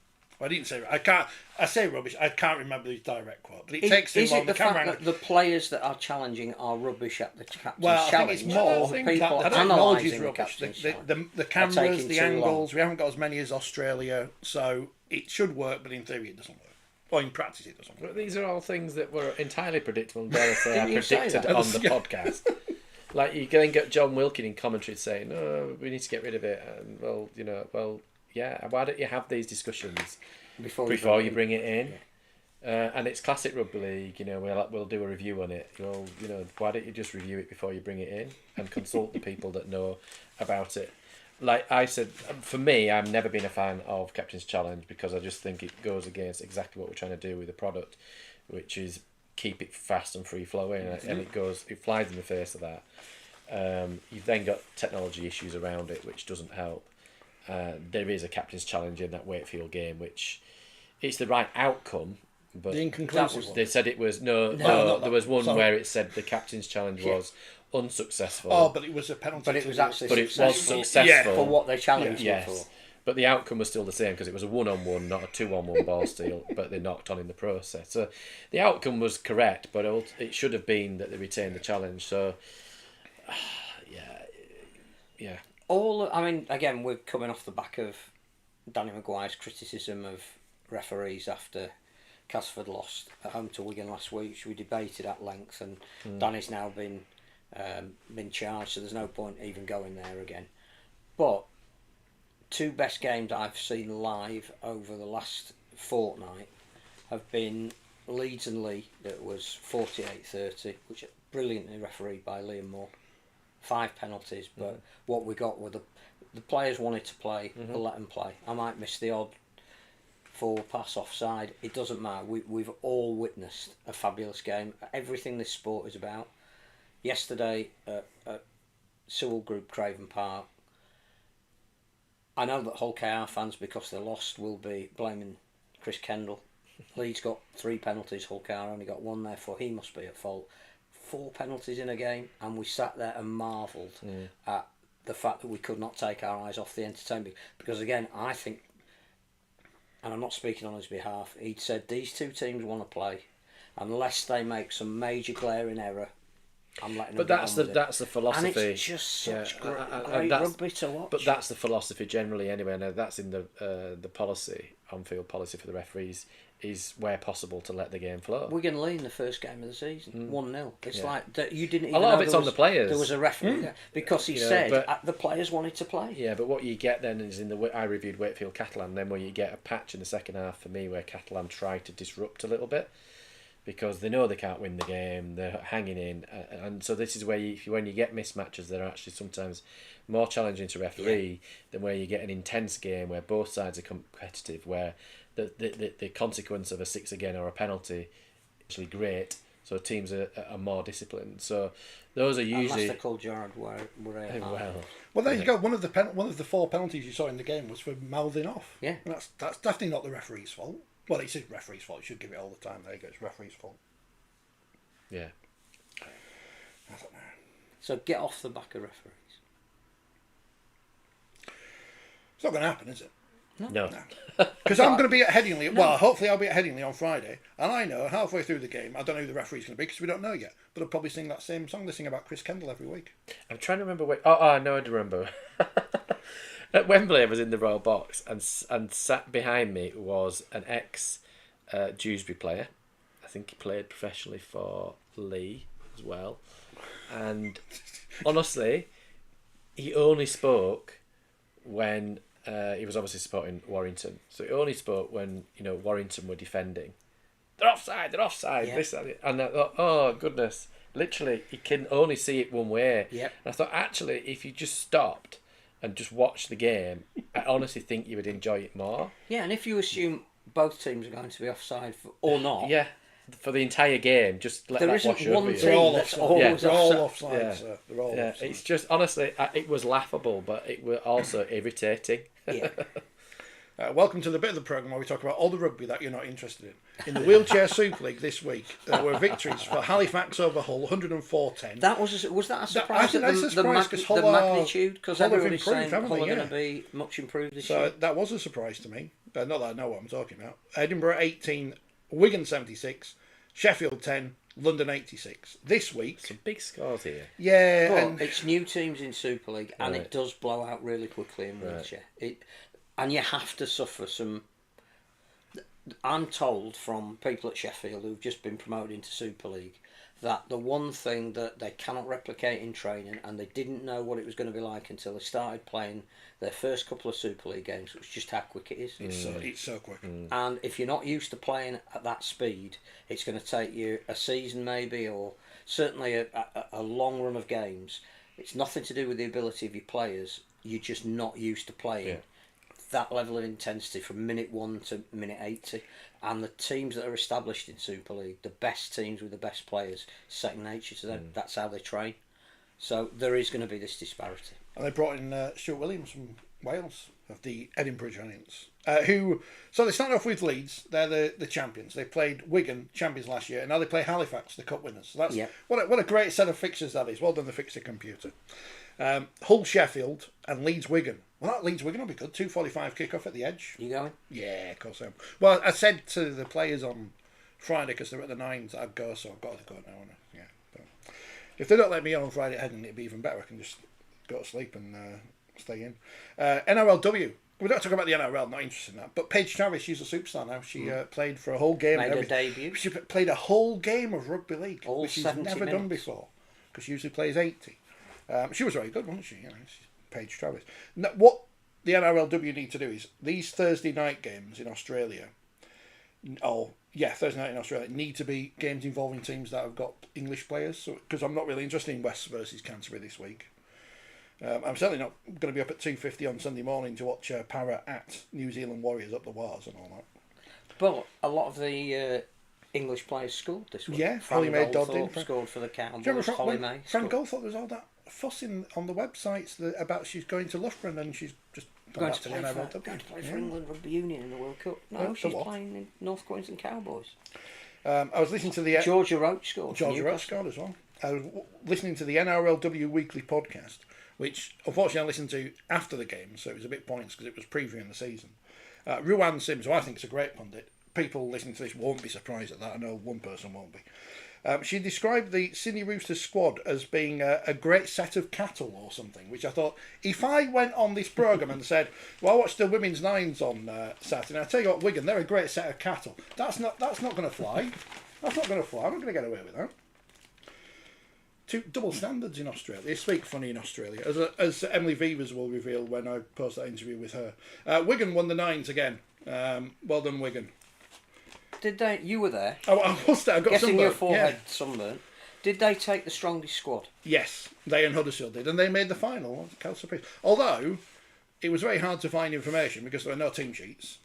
Speaker 1: I didn't say. I say rubbish. I can't remember his direct quote. But it takes him on the camera.
Speaker 3: Is it the fact that the players that are challenging are rubbish at the captain's
Speaker 1: challenge?
Speaker 3: I think
Speaker 1: it's more
Speaker 3: people
Speaker 1: I don't know he's
Speaker 3: rubbish.
Speaker 1: The cameras, the angles. We haven't got as many as Australia, so it should work. But in theory, it doesn't work. Or in practice, it doesn't work.
Speaker 2: But these are all things that were entirely predictable. And dare I say, I predicted on the podcast. Like you then get John Wilkin in commentary saying, "Oh, we need to get rid of it." And yeah. Why don't you have these discussions before you bring it in? Yeah. And it's classic rugby league. We'll do a review on it. Well, why don't you just review it before you bring it in and consult the people that know about it? Like I said, for me, I've never been a fan of Captain's Challenge because I just think it goes against exactly what we're trying to do with the product, which is keep it fast and free flowing, and it flies in the face of that. You've then got technology issues around it, which doesn't help. There is a Captain's Challenge in that Wakefield game, which it's the right outcome, but
Speaker 1: the inconclusive
Speaker 2: they said it was no. There was one where it said the Captain's Challenge was unsuccessful.
Speaker 1: Oh, but it was a penalty.
Speaker 3: But it was actually
Speaker 2: successful
Speaker 3: for what they challenged
Speaker 2: yes.
Speaker 3: for.
Speaker 2: But the outcome was still the same because it was a 1-on-1, not a 2-on-1 ball steal, but they knocked on in the process. So the outcome was correct, but it should have been that they retained the challenge. So, yeah.
Speaker 3: Again, we're coming off the back of Danny Maguire's criticism of referees after Castleford lost at home to Wigan last week, which we debated at length, and Danny's now been charged, so there's no point even going there again. But two best games I've seen live over the last fortnight have been Leeds and Lee, that was 48-30, which is brilliantly refereed by Liam Moore. 5 penalties, but what we got were the players wanted to play, we'll let them play. I might miss the odd 4 pass offside, it doesn't matter. We've all witnessed a fabulous game. Everything this sport is about. Yesterday at Sewell Group Craven Park, I know that Hull KR fans, because they lost, will be blaming Chris Kendall. Leeds got 3 penalties, Hull KR only got 1, therefore he must be at fault. 4 penalties in a game, and we sat there and marvelled at the fact that we could not take our eyes off the entertainment. Because again, I think, and I'm not speaking on his behalf, he'd said these two teams want to play. Unless they make some major glaring error, I'm letting them.
Speaker 2: But that's the philosophy.
Speaker 3: And it's just such great rugby to watch.
Speaker 2: But that's the philosophy generally anyway. Now that's in the policy, on-field policy for the referees, is where possible to let the game flow.
Speaker 3: Wigan Lee in the first game of the season, 1-0. It's like that you didn't even
Speaker 2: a lot
Speaker 3: know
Speaker 2: of it's on the players.
Speaker 3: There was a referee there because he said the players wanted to play.
Speaker 2: Yeah, but what you get then is I reviewed Wakefield Catalan, then where you get a patch in the second half for me where Catalan try to disrupt a little bit because they know they can't win the game, they're hanging in, and so this is where when you get mismatches, they're actually sometimes more challenging to referee than where you get an intense game where both sides are competitive, where the consequence of a 6 again or a penalty is actually great, so teams are more disciplined. So those are usually.
Speaker 3: Unless they called Gerard well.
Speaker 1: Well, there you go. One of the 4 penalties you saw in the game was for mouthing off.
Speaker 3: Yeah,
Speaker 1: and that's definitely not the referee's fault. Well, it's his referee's fault. You should give it all the time. There you go. It's referee's fault.
Speaker 2: Yeah.
Speaker 1: I don't know.
Speaker 3: So get off the back of referees.
Speaker 1: It's not going to happen, is it?
Speaker 2: No.
Speaker 1: Because I'm going to be at Headingley. No. Well, hopefully I'll be at Headingley on Friday. And I know halfway through the game, I don't know who the referee's going to be because we don't know yet. But I'll probably sing that same song they sing about Chris Kendall every week.
Speaker 2: I'm trying to remember where... Oh, no, I do remember. At Wembley, I was in the Royal Box and sat behind me was an ex-Dewsbury player. I think he played professionally for Lee as well. And honestly, he only spoke when... he was obviously supporting Warrington, so he only spoke when Warrington were defending. They're offside. Yeah. This and I thought, oh goodness, literally, you can only see it one way.
Speaker 3: Yep.
Speaker 2: And I thought, actually, if you just stopped and just watched the game, I honestly think you would enjoy it more.
Speaker 3: Yeah, and if you assume both teams are going to be offside or not,
Speaker 2: yeah, for the entire game, just let that wash over you.
Speaker 3: There isn't one team that's always
Speaker 1: They're all offside.
Speaker 2: Yeah.
Speaker 1: Sir. They're all offside.
Speaker 2: It's just honestly, it was laughable, but it was also irritating.
Speaker 3: Yeah.
Speaker 1: Welcome to the bit of the programme where we talk about all the rugby that you're not interested in. In the Wheelchair Super League this week, there were victories for Halifax over Hull, 104-10.
Speaker 3: Was that a surprise?
Speaker 1: I think that's a surprise because
Speaker 3: the magnitude, because everybody's
Speaker 1: improved,
Speaker 3: saying Hull are going to be much improved this year.
Speaker 1: So that was a surprise to me. Not that I know what I'm talking about. Edinburgh 18, Wigan 76, Sheffield 10, London 86. This week...
Speaker 2: Some big scores here.
Speaker 1: Yeah.
Speaker 3: But it's new teams in Super League and it does blow out really quickly in wheelchair. And you have to suffer some... I'm told from people at Sheffield who've just been promoted into Super League that the one thing that they cannot replicate in training, and they didn't know what it was going to be like until they started playing their first couple of Super League games, was just how quick it is.
Speaker 1: It's so quick.
Speaker 3: And if you're not used to playing at that speed, it's going to take you a season maybe, or certainly a long run of games. It's nothing to do with the ability of your players. You're just not used to playing that level of intensity from minute 1 to minute 80. And the teams that are established in Super League, the best teams with the best players, second nature to them. That's how they train. So there is going to be this disparity.
Speaker 1: And they brought in Stuart Williams from Wales of the Edinburgh Giants, so they started off with Leeds. They're the champions. They played Wigan, champions last year, and now they play Halifax, the cup winners. So that's what a great set of fixtures that is. Well done, the fixture computer. Hull, Sheffield, and Leeds Wigan. Well, that Leeds Wigan will be good. 2:45 kick-off at the Edge.
Speaker 3: You going?
Speaker 1: Yeah, of course I am. Well, I said to the players on Friday, because they're at the Nines, that I'd go, so I've got to go now. Yeah. So if they don't let me on Friday at Headingley, it'd be even better. I can just go to sleep and stay in. NRLW. We don't talk about the NRL, not interested in that. But Paige Travis, she's a superstar now. She played for a whole game.
Speaker 3: Made her debut.
Speaker 1: She played a whole game of rugby league, which she's never
Speaker 3: minutes.
Speaker 1: done before, because she usually plays 80. She was very good, wasn't she? She's Paige Travis. Now, what the NRLW need to do is these Thursday night games in Australia. Thursday night in Australia need to be games involving teams that have got English players. So, because I'm not really interested in West versus Canterbury this week. I'm certainly not going to be up at 2:50 on Sunday morning to watch Para at New Zealand Warriors up the Wars and all that.
Speaker 3: But a lot of the English players scored this week.
Speaker 1: Yeah, Holly May Dodd
Speaker 3: scored for the Cowboys.
Speaker 1: Do you remember
Speaker 3: Holly May
Speaker 1: Frank Goldthorpe, there was all that fussing on the websites about she's going to Loughborough and she's just
Speaker 3: going to play for England Rugby Union in the World Cup. No, she's playing in North Queensland Cowboys.
Speaker 1: I was listening to the...
Speaker 3: Georgia Roach scored.
Speaker 1: Georgia Roach scored as well. I was listening to the NRLW Weekly podcast, which unfortunately I listened to after the game, so it was a bit pointless because it was previewing the season. Ruan Sims, who I think is a great pundit, people listening to this won't be surprised at that. I know one person won't be. She described the Sydney Roosters squad as being a great set of cattle or something, which I thought, if I went on this programme and said, well, I watched the women's nines on Saturday, and I tell you what, Wigan, they're a great set of cattle. That's not going to fly. That's not going to fly. I'm not going to get away with that. Two double standards in Australia. They speak funny in Australia, as Emily Vivers will reveal when I post that interview with her. Wigan won the nines again. Well done, Wigan.
Speaker 3: Did they? You were there.
Speaker 1: Oh, I was there. I got
Speaker 3: Getting
Speaker 1: sunburnt.
Speaker 3: your forehead sunburnt. Did they take the strongest squad?
Speaker 1: Yes, they and Huddersfield did, and they made the final. Although it was very hard to find information because there were no team sheets,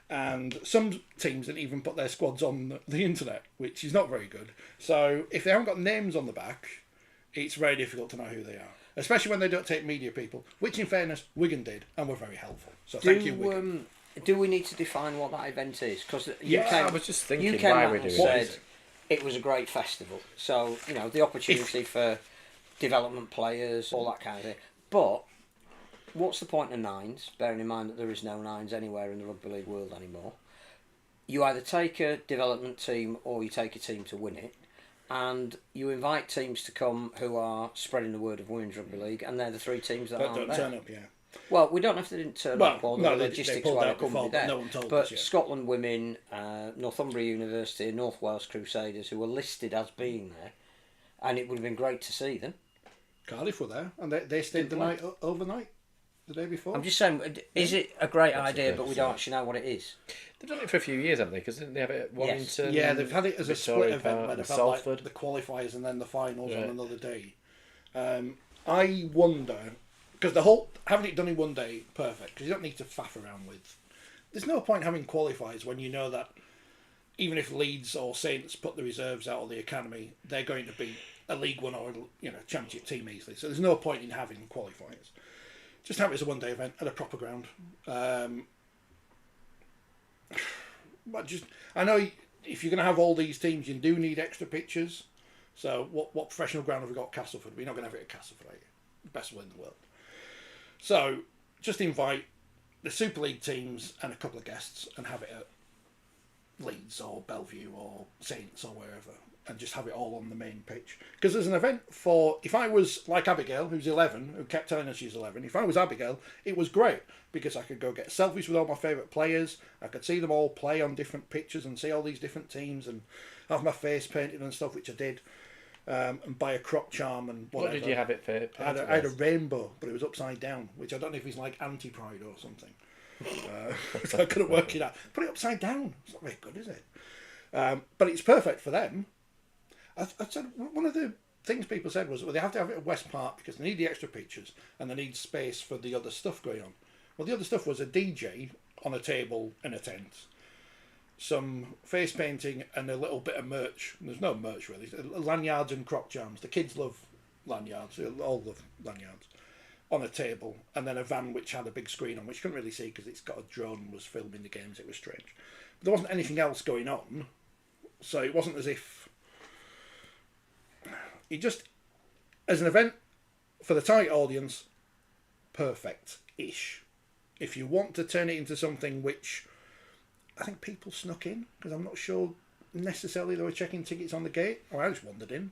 Speaker 1: and some teams didn't even put their squads on the internet, which is not very good. So if they haven't got names on the back, it's very difficult to know who they are, especially when they don't take media people, which in fairness
Speaker 3: Wigan
Speaker 1: did and were very helpful. So thank you, Wigan.
Speaker 3: Do we need to define what that event is? Because
Speaker 2: I was just thinking why we're doing
Speaker 3: it was a great festival. So, the opportunity for development players, all that kind of thing. But what's the point of nines, bearing in mind that there is no nines anywhere in the rugby league world anymore? You either take a development team or you take a team to win it, and you invite teams to come who are spreading the word of women's rugby league, and they're the three teams that aren't
Speaker 1: don't
Speaker 3: there.
Speaker 1: turn up, yeah.
Speaker 3: Well, we don't know if they didn't turn up or the logistics why they couldn't be there.
Speaker 1: No one told
Speaker 3: but
Speaker 1: us, yeah.
Speaker 3: Scotland Women, Northumbria University, North Wales Crusaders, who were listed as being there, and it would have been great to see them.
Speaker 1: Cardiff were there, and they stayed overnight the day before.
Speaker 3: I'm just saying, is it a great idea, but we don't actually know what it is?
Speaker 2: They've done it for a few years, haven't they? Because didn't they have it at Warrington?
Speaker 1: Yeah, they've had it as a split event where they've had
Speaker 2: Salford.
Speaker 1: the qualifiers and then the finals on another day. I wonder, because the whole having it done in one day, perfect, because you don't need to faff around with. There's no point having qualifiers when you know that even if Leeds or Saints put the reserves out of the academy, they're going to be a League One or championship team easily. So there's no point in having qualifiers. Just have it as a one-day event at a proper ground. But I know if you're going to have all these teams, you do need extra pitches. So what professional ground have we got? Castleford. We're not going to have it at Castleford, are you? Best one in the world. So just invite the Super League teams and a couple of guests and have it at Leeds or Bellevue or Saints or wherever, and just have it all on the main pitch. Because there's an event for, if I was like Abigail, who's 11, who kept telling us she's 11, if I was Abigail, it was great because I could go get selfies with all my favourite players, I could see them all play on different pitches and see all these different teams and have my face painted and stuff, which I did, and buy a crop charm and whatever.
Speaker 2: What did you have it for?
Speaker 1: I had a rainbow, but it was upside down, which I don't know if it's like anti-pride or something. So I couldn't work it out. Put it upside down. It's not very good, is it? But it's perfect for them. I said one of the things people said was, well, they have to have it at West Park because they need the extra pictures and they need space for the other stuff going on. Well, the other stuff was a DJ on a table in a tent, some face painting and a little bit of merch. There's no merch really. Lanyards and croc charms. The kids love lanyards. They all love lanyards. On a table, and then a van which had a big screen on, which you couldn't really see because it's got a drone and was filming the games. It was strange. But there wasn't anything else going on, so it wasn't as if it just, as an event for the target audience, perfect-ish. If you want to turn it into something which I think people snuck in, because I'm not sure necessarily they were checking tickets on the gate, or I just wandered in.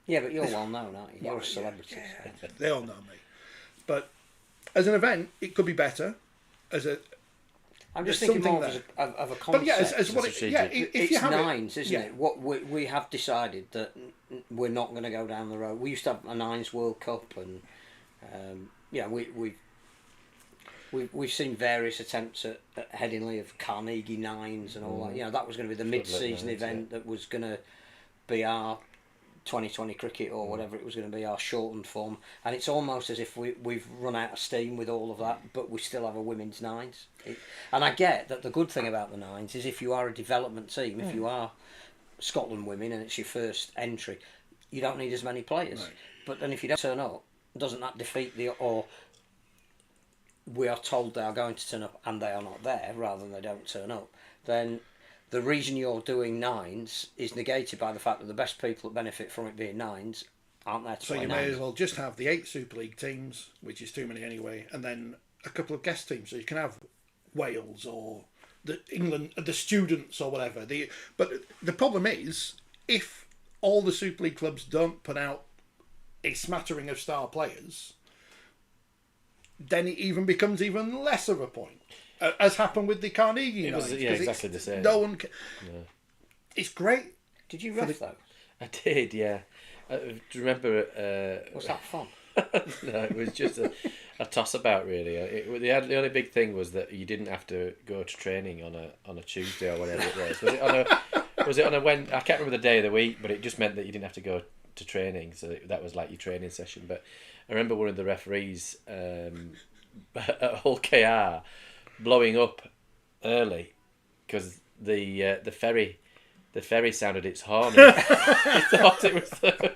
Speaker 3: Yeah, but you're well known, aren't you? You're a celebrity.
Speaker 1: Yeah. They all know me. But as an event, it could be better.
Speaker 3: I'm just thinking more of a concept.
Speaker 1: But yeah, if
Speaker 3: it's
Speaker 1: you have
Speaker 3: nines, isn't it? What we have decided that we're not going to go down the road. We used to have a Nines World Cup, and we've seen various attempts at Headingley of Carnegie Nines and all that. That was going to be the mid-season event that was going to be our 2020 cricket or whatever it was going to be, our shortened form, and it's almost as if we've run out of steam with all of that, but we still have a women's nines. And I get that the good thing about the nines is if you are a development team, if you are Scotland Women and it's your first entry, you don't need as many players. Right. But then if you don't turn up, doesn't that defeat or we are told they are going to turn up and they are not there, rather than they don't turn up, then the reason you're doing nines is negated by the fact that the best people that benefit from it being nines aren't there to play
Speaker 1: So you
Speaker 3: nines.
Speaker 1: may as well just have the 8 Super League teams, which is too many anyway, and then a couple of guest teams. So you can have Wales or the England, the students or whatever. But the problem is, if all the Super League clubs don't put out a smattering of star players, then it even becomes even less of a point. As happened with the Carnegie Nines.
Speaker 2: Yeah, exactly the same.
Speaker 1: No one. It's great.
Speaker 3: Did you ref those?
Speaker 2: I did, yeah. Do you remember?
Speaker 3: Was that fun?
Speaker 2: No, it was just a toss about really. The only big thing was that you didn't have to go to training on a Tuesday or whatever it was. Was it on a when? I can't remember the day of the week, but it just meant that you didn't have to go to training. So that was like your training session. But I remember one of the referees at Hull KR blowing up early because the ferry sounded its horn. He thought it was the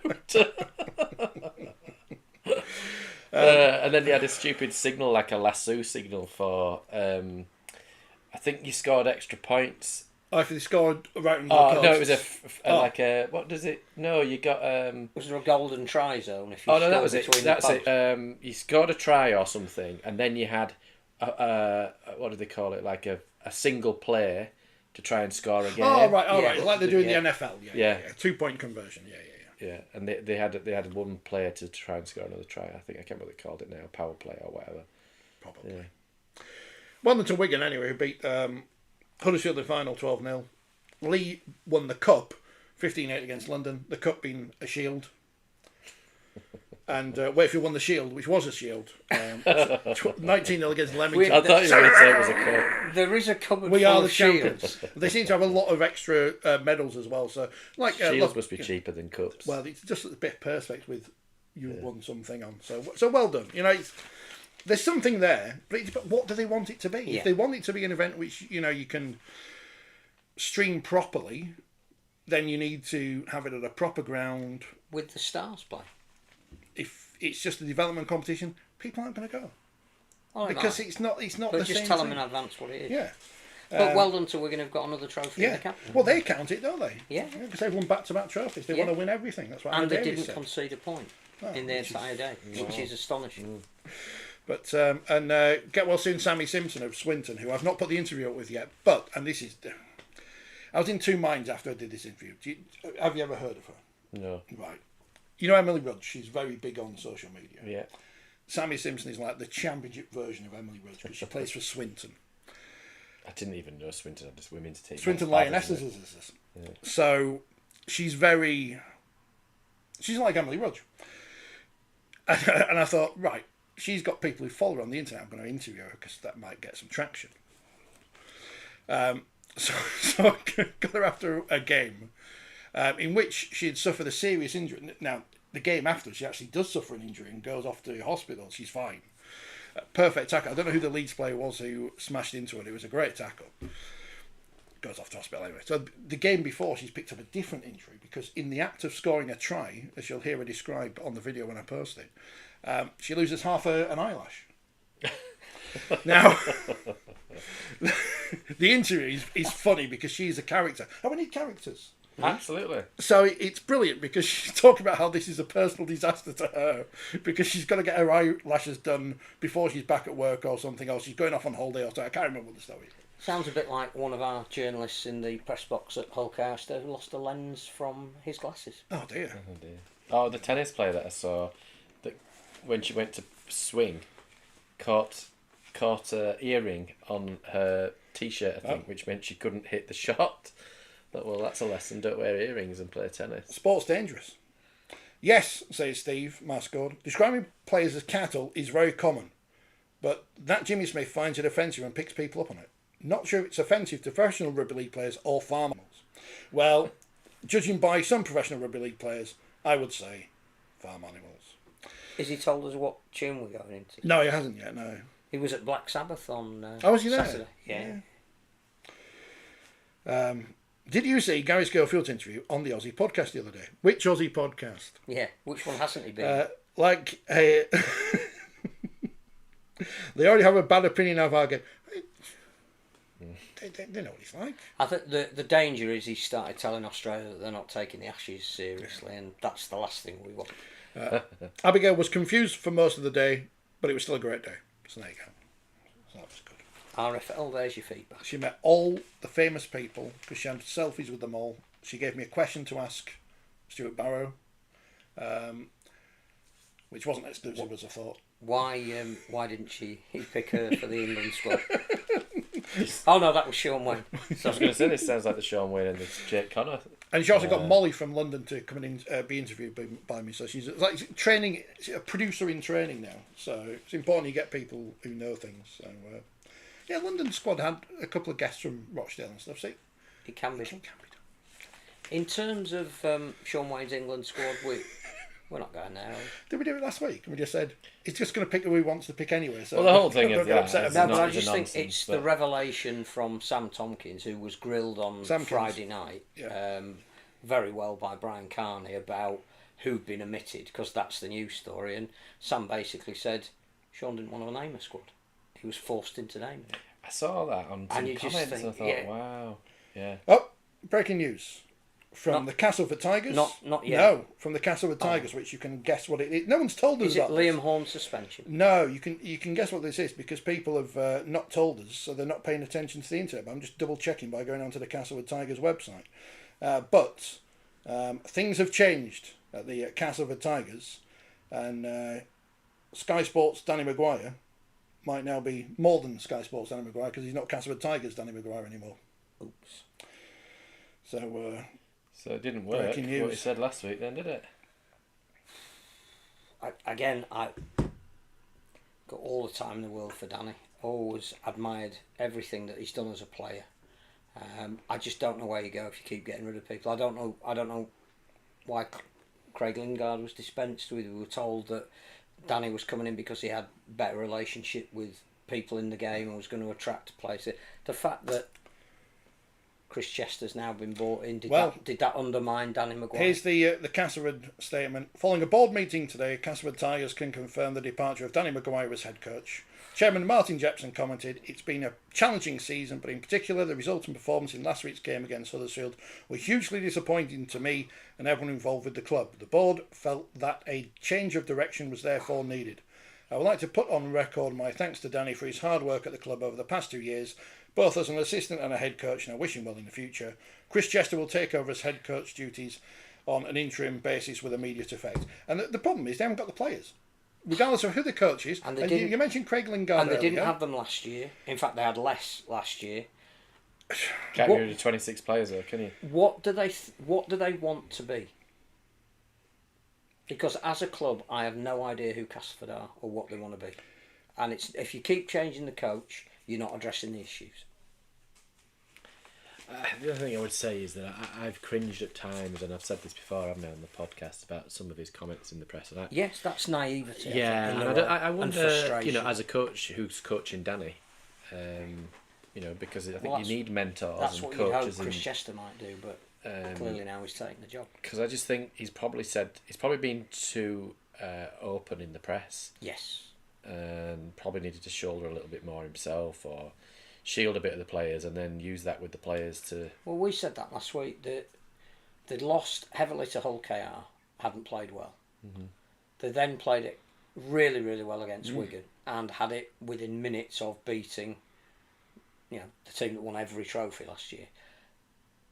Speaker 2: and then he had a stupid signal, like a lasso signal for I think you scored extra points
Speaker 1: After they scored right on the
Speaker 2: Oh
Speaker 1: cards.
Speaker 2: no, it was like a what does it? No, you got
Speaker 3: Was there a golden try zone? If you
Speaker 2: that was it. That's
Speaker 3: it.
Speaker 2: You scored a try or something, and then you had what do they call it? Like a single play to try and score again.
Speaker 1: Oh right, right. Like they do in the NFL. Yeah. 2-point conversion.
Speaker 2: Yeah, and they had one player to try and score another try. I think I can't remember what they called it now, power play or whatever.
Speaker 1: Probably. Yeah. Well, to Wigan anyway, who beat Huddersfield in the final 12-0. Lee won the cup 15-8 against London. The cup being a shield. And Wakefield won the shield, which was a shield. 19-0 against Leamington.
Speaker 2: I thought you were going to say it was a cup.
Speaker 3: There is a cupboard
Speaker 1: We
Speaker 3: full
Speaker 1: are the
Speaker 3: of
Speaker 1: champions.
Speaker 3: shields.
Speaker 1: They seem to have a lot of extra medals as well. So, like
Speaker 2: shields must be cheaper than cups.
Speaker 1: Well, it's just a bit perfect with you won something on. So well done. You know, there's something there, but what do they want it to be? If they want it to be an event which you can stream properly, then you need to have it at a proper ground
Speaker 3: with the stars play.
Speaker 1: If it's just a development competition, people aren't going to go because it's not.
Speaker 3: But
Speaker 1: the
Speaker 3: just
Speaker 1: same
Speaker 3: tell
Speaker 1: thing.
Speaker 3: them in advance what it is.
Speaker 1: Yeah.
Speaker 3: But well done to Wigan. Have got another trophy in the cap.
Speaker 1: Well, they count it, don't they?
Speaker 3: Yeah.
Speaker 1: Because they've won back-to-back trophies. They want to win everything. That's what.
Speaker 3: And
Speaker 1: Andy
Speaker 3: they
Speaker 1: Davies
Speaker 3: didn't
Speaker 1: said.
Speaker 3: concede a point in the entire day, which is astonishing.
Speaker 1: But get well soon, Sammy Simpson of Swinton, who I've not put the interview up with yet. But this is, I was in two minds after I did this interview. Have you ever heard of her?
Speaker 2: No.
Speaker 1: Right. You know Emily Rudge. She's very big on social media.
Speaker 2: Yeah.
Speaker 1: Sammy Simpson is like the championship version of Emily Rudge because she plays for Swinton.
Speaker 2: I didn't even know Swinton had this women's team.
Speaker 1: Swinton Lionesses. Yeah. So she's like Emily Rudge. And I thought, right, she's got people who follow her on the internet. I'm going to interview her because that might get some traction. So I got her after a game in which she had suffered a serious injury. Now, the game after, she actually does suffer an injury and goes off to the hospital. She's fine. Perfect tackle. I don't know who the Leeds player was who smashed into her. It was a great tackle. Goes off to hospital anyway. So the game before, she's picked up a different injury because in the act of scoring a try, as you'll hear her describe on the video when I post it, she loses half an eyelash. Now, the injury is funny because she's a character. And we need characters.
Speaker 2: Absolutely.
Speaker 1: So it's brilliant because she's talking about how this is a personal disaster to her because she's got to get her eyelashes done before she's back at work or something, or she's going off on holiday or something. I can't remember what the story is.
Speaker 3: Sounds a bit like one of our journalists in the press box at Hull Carstairs who lost a lens from his glasses.
Speaker 1: Oh dear.
Speaker 2: Oh, the tennis player that I saw, that when she went to swing, caught a earring on her t-shirt, I think, which meant she couldn't hit the shot. But, well, that's a lesson. Don't wear earrings and play tennis.
Speaker 1: Sport's dangerous. Yes, says Steve Marscord. Describing players as cattle is very common, but that Jimmy Smith finds it offensive and picks people up on it. Not sure if it's offensive to professional rugby league players or farm animals. Well, judging by some professional rugby league players, I would say farm animals.
Speaker 3: Has he told us what tune we're going into?
Speaker 1: No, he hasn't yet, no.
Speaker 3: He was at Black Sabbath on
Speaker 1: was he there?
Speaker 3: Saturday.
Speaker 1: Yeah. Did you see Gary Schofield's interview on the Aussie podcast the other day? Which Aussie podcast?
Speaker 3: Yeah, which one hasn't he been?
Speaker 1: They already have a bad opinion of our game. They know what he's like.
Speaker 3: I think the danger is he started telling Australia that they're not taking the Ashes seriously, and that's the last thing we want.
Speaker 1: Abigail was confused for most of the day, but it was still a great day. So there you go. So that was good.
Speaker 3: RFL, there's your feedback.
Speaker 1: She met all the famous people because she had selfies with them all. She gave me a question to ask Stuart Barrow, which wasn't as exclusive as I thought.
Speaker 3: Why didn't she pick her for the England squad? Oh no, that was Sean Wayne.
Speaker 2: So I was going to say, this sounds like the Sean Wayne and the Jake Connor.
Speaker 1: And she also got Molly from London to come in and be interviewed by me. So she's like training, she's a producer in training now. So it's important you get people who know things. So yeah, London squad had a couple of guests from Rochdale and stuff. So
Speaker 3: it can be done.
Speaker 1: It can be done.
Speaker 3: In terms of Sean Wayne's England squad, we're not going there.
Speaker 1: Did we do it last week? And we just said it's just going to pick who he wants to pick anyway. So
Speaker 2: well, the whole thing is
Speaker 1: that.
Speaker 3: No, but I just think it's the revelation from Sam Tompkins, who was grilled on Friday night, very well by Brian Carney about who'd been omitted, because that's the news story. And Sam basically said Sean didn't want to name a squad. He was forced into naming it.
Speaker 2: I saw that on some comments and I thought, wow. Yeah.
Speaker 1: Oh, breaking news. From the Castleford Tigers.
Speaker 3: Not yet.
Speaker 1: No, from the Castleford Tigers, which you can guess what it is. No one's told us
Speaker 3: Is it
Speaker 1: about
Speaker 3: Liam
Speaker 1: this.
Speaker 3: Horne's suspension?
Speaker 1: No, you can guess what this is because people have not told us, so they're not paying attention to the internet. But I'm just double checking by going onto the Castleford Tigers website. But things have changed at the Castleford Tigers, and Sky Sports' Danny Maguire might now be more than Sky Sports' Danny Maguire because he's not Castleford Tigers' Danny Maguire anymore.
Speaker 3: Oops.
Speaker 2: So it didn't work. What you said last week, then, did it?
Speaker 3: I got all the time in the world for Danny. Always admired everything that he's done as a player. I just don't know where you go if you keep getting rid of people. I don't know why Craig Lingard was dispensed with. We were told that Danny was coming in because he had a better relationship with people in the game and was going to attract players. The fact that Chris Chester's now been bought in, did that undermine Danny Maguire?
Speaker 1: Here's the Castleford statement. Following a board meeting today, Castleford Tigers can confirm the departure of Danny Maguire as head coach. Chairman Martin Jepson commented, "It's been a challenging season, but in particular the result and performance in last week's game against Huddersfield were hugely disappointing to me and everyone involved with the club. The board felt that a change of direction was therefore needed. I would like to put on record my thanks to Danny for his hard work at the club over the past 2 years, both as an assistant and a head coach, and I wish him well in the future. Chris Chester will take over as head coach duties on an interim basis with immediate effect." And the problem is they haven't got the players, regardless of who the coach is. And you mentioned Craig Lingard
Speaker 3: and they
Speaker 1: earlier.
Speaker 3: didn't have them last year. In fact, they had less last year.
Speaker 2: Can't get rid of 26 players though, can you?
Speaker 3: What do they want to be? Because as a club, I have no idea who Castleford are or what they want to be. And it's if you keep changing the coach, you're not addressing the issues.
Speaker 2: The other thing I would say is that I've cringed at times, and I've said this before, haven't I, on the podcast, about some of his comments in the press. And
Speaker 3: yes, that's naivety.
Speaker 2: Yeah, and I wonder, as a coach who's coaching Danny, because I think you need mentors
Speaker 3: that's
Speaker 2: and
Speaker 3: what
Speaker 2: coaches.
Speaker 3: You'd hope Chris Chester might do, but clearly now he's taking the job.
Speaker 2: Because I just think he's probably been too open in the press.
Speaker 3: Yes.
Speaker 2: And probably needed to shoulder a little bit more himself, or shield a bit of the players and then use that with the players to...
Speaker 3: Well, we said that last week, that they'd lost heavily to Hull KR, hadn't played well. Mm-hmm. They then played it really, really well against Wigan and had it within minutes of beating the team that won every trophy last year.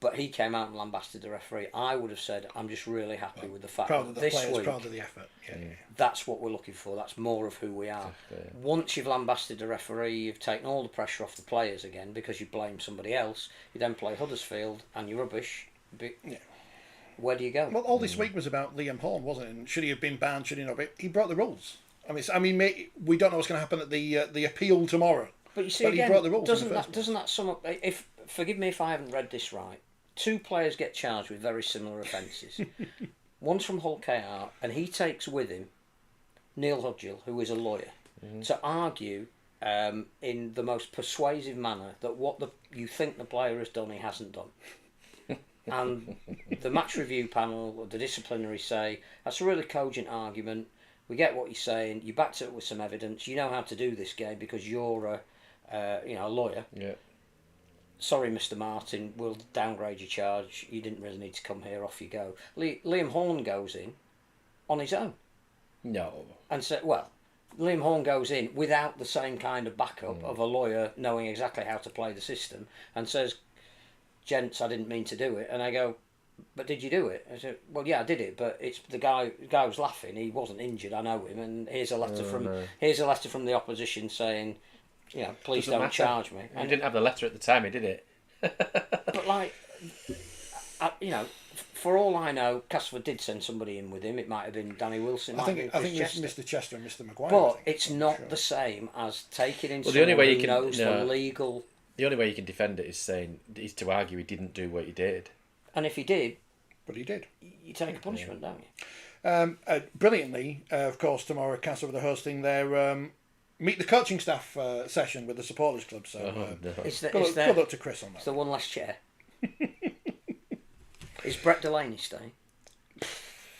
Speaker 3: But he came out and lambasted the referee. I would have said, I'm just really happy with the fact that this week,
Speaker 1: proud of the effort. Yeah.
Speaker 3: That's what we're looking for. That's more of who we are. Exactly. Once you've lambasted the referee, you've taken all the pressure off the players again because you blame somebody else. You then play Huddersfield and you're rubbish. Where do you go?
Speaker 1: Well, all this week was about Liam Horne, wasn't it? And should he have been banned? Should he not be? He broke the rules. Mate, we don't know what's going to happen at the appeal tomorrow.
Speaker 3: But you see, again, he broke the rules. Doesn't that sum up? Forgive me if I haven't read this right. 2 players get charged with very similar offences. One's from Hull KR, and he takes with him Neil Hudgill, who is a lawyer, to argue in the most persuasive manner that what you think the player has done, he hasn't done. And the match review panel, or the disciplinary, say, that's a really cogent argument. We get what you're saying. You backed it up with some evidence. You know how to do this game because you're a lawyer.
Speaker 2: Yeah.
Speaker 3: Sorry, Mr. Martin, we'll downgrade your charge. You didn't really need to come here. Off you go. Liam Horne goes in on his own.
Speaker 2: No.
Speaker 3: And so, Liam Horne goes in without the same kind of backup of a lawyer knowing exactly how to play the system and says, "Gents, I didn't mean to do it." And I go, "But did you do it?" I said, "Well, yeah, I did it, but it's the guy was laughing. He wasn't injured. I know him. And here's a letter from the opposition saying, please don't charge me."
Speaker 2: And he didn't have the letter at the time, he did it.
Speaker 3: But for all I know, Castleford did send somebody in with him. It might have been Danny Wilson.
Speaker 1: I think it was Mr. Chester and Mr. Maguire.
Speaker 3: But it's not the same as taking in someone who knows the legal...
Speaker 2: The only way you can defend it is to argue he didn't do what he did.
Speaker 3: And if he did...
Speaker 1: But he did.
Speaker 3: You take a punishment, don't
Speaker 1: you? Brilliantly, of course, tomorrow Castleford are hosting their... meet the coaching staff session with the supporters club. So good luck to Chris on that.
Speaker 3: Is there one last chair? Is Brett Delaney staying?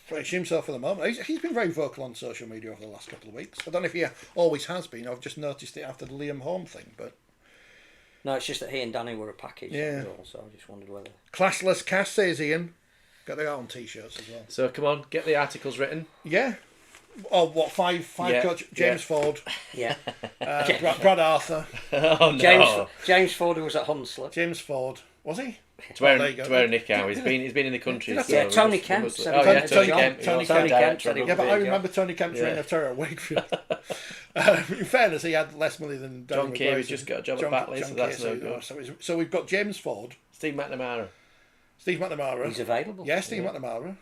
Speaker 1: Fresh himself for the moment. He's been very vocal on social media over the last couple of weeks. I don't know if he always has been. I've just noticed it after the Liam Horne thing, but
Speaker 3: No, it's just that he and Danny were a package.
Speaker 1: Yeah.
Speaker 3: So I just wondered whether...
Speaker 1: Classless Cass, says Ian. Got that on T-shirts as well.
Speaker 2: So come on, get the articles written.
Speaker 1: Yeah. Oh, what, five coach? James Ford.
Speaker 3: Yeah.
Speaker 1: Brad Arthur.
Speaker 2: Oh no.
Speaker 3: James Ford, who was at Hunslet.
Speaker 1: James Ford. Was he?
Speaker 2: To wear a nick out. He's been in the country.
Speaker 3: Yeah, Tony Kemp.
Speaker 2: Tony Kemp.
Speaker 1: Tony Kemp.
Speaker 3: Yeah,
Speaker 1: but I remember Tony Kemp's reign of terror at Wakefield. In fairness, he had less money than
Speaker 2: John Kerry's just got a job at Batley, so that's no good.
Speaker 1: So we've got James Ford.
Speaker 2: Steve McNamara.
Speaker 3: He's available.
Speaker 1: Yeah, Steve McNamara.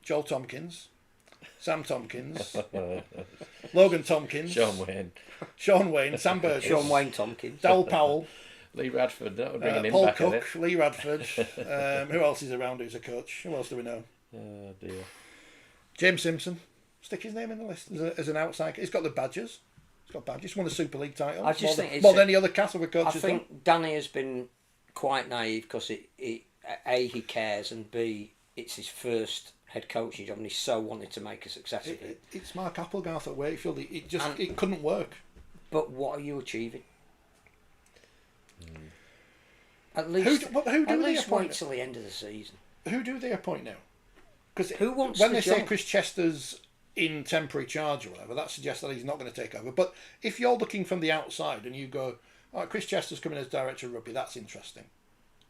Speaker 1: Joel Tompkins. Sam Tompkins. Logan Tompkins. Sean Wayne. Sam Burgess.
Speaker 3: Sean Wayne Tompkins.
Speaker 1: Dal Powell.
Speaker 2: Lee Radford. That would bring him
Speaker 1: Paul
Speaker 2: back,
Speaker 1: Cook. Lee Radford. Who else is around who's a coach? Who else do we know?
Speaker 2: Oh dear.
Speaker 1: James Simpson. Stick his name in the list as an outsider. He's got the badges. He's got badges. He's won a Super League title.
Speaker 3: I just think
Speaker 1: more than any other Castleford coach.
Speaker 3: I think Danny has been quite naive because A, he cares, and B, it's his first head coaching job and he's so wanted to make a success of it.
Speaker 1: It's Mark Applegarth at Wakefield. It couldn't work.
Speaker 3: But what are you achieving? At least wait till the end of the season.
Speaker 1: Who do they appoint now? Because
Speaker 3: when
Speaker 1: they say Chris Chester's in temporary charge or whatever, that suggests that he's not going to take over. But if you're looking from the outside and you go, all right, Chris Chester's coming as director of rugby, that's interesting.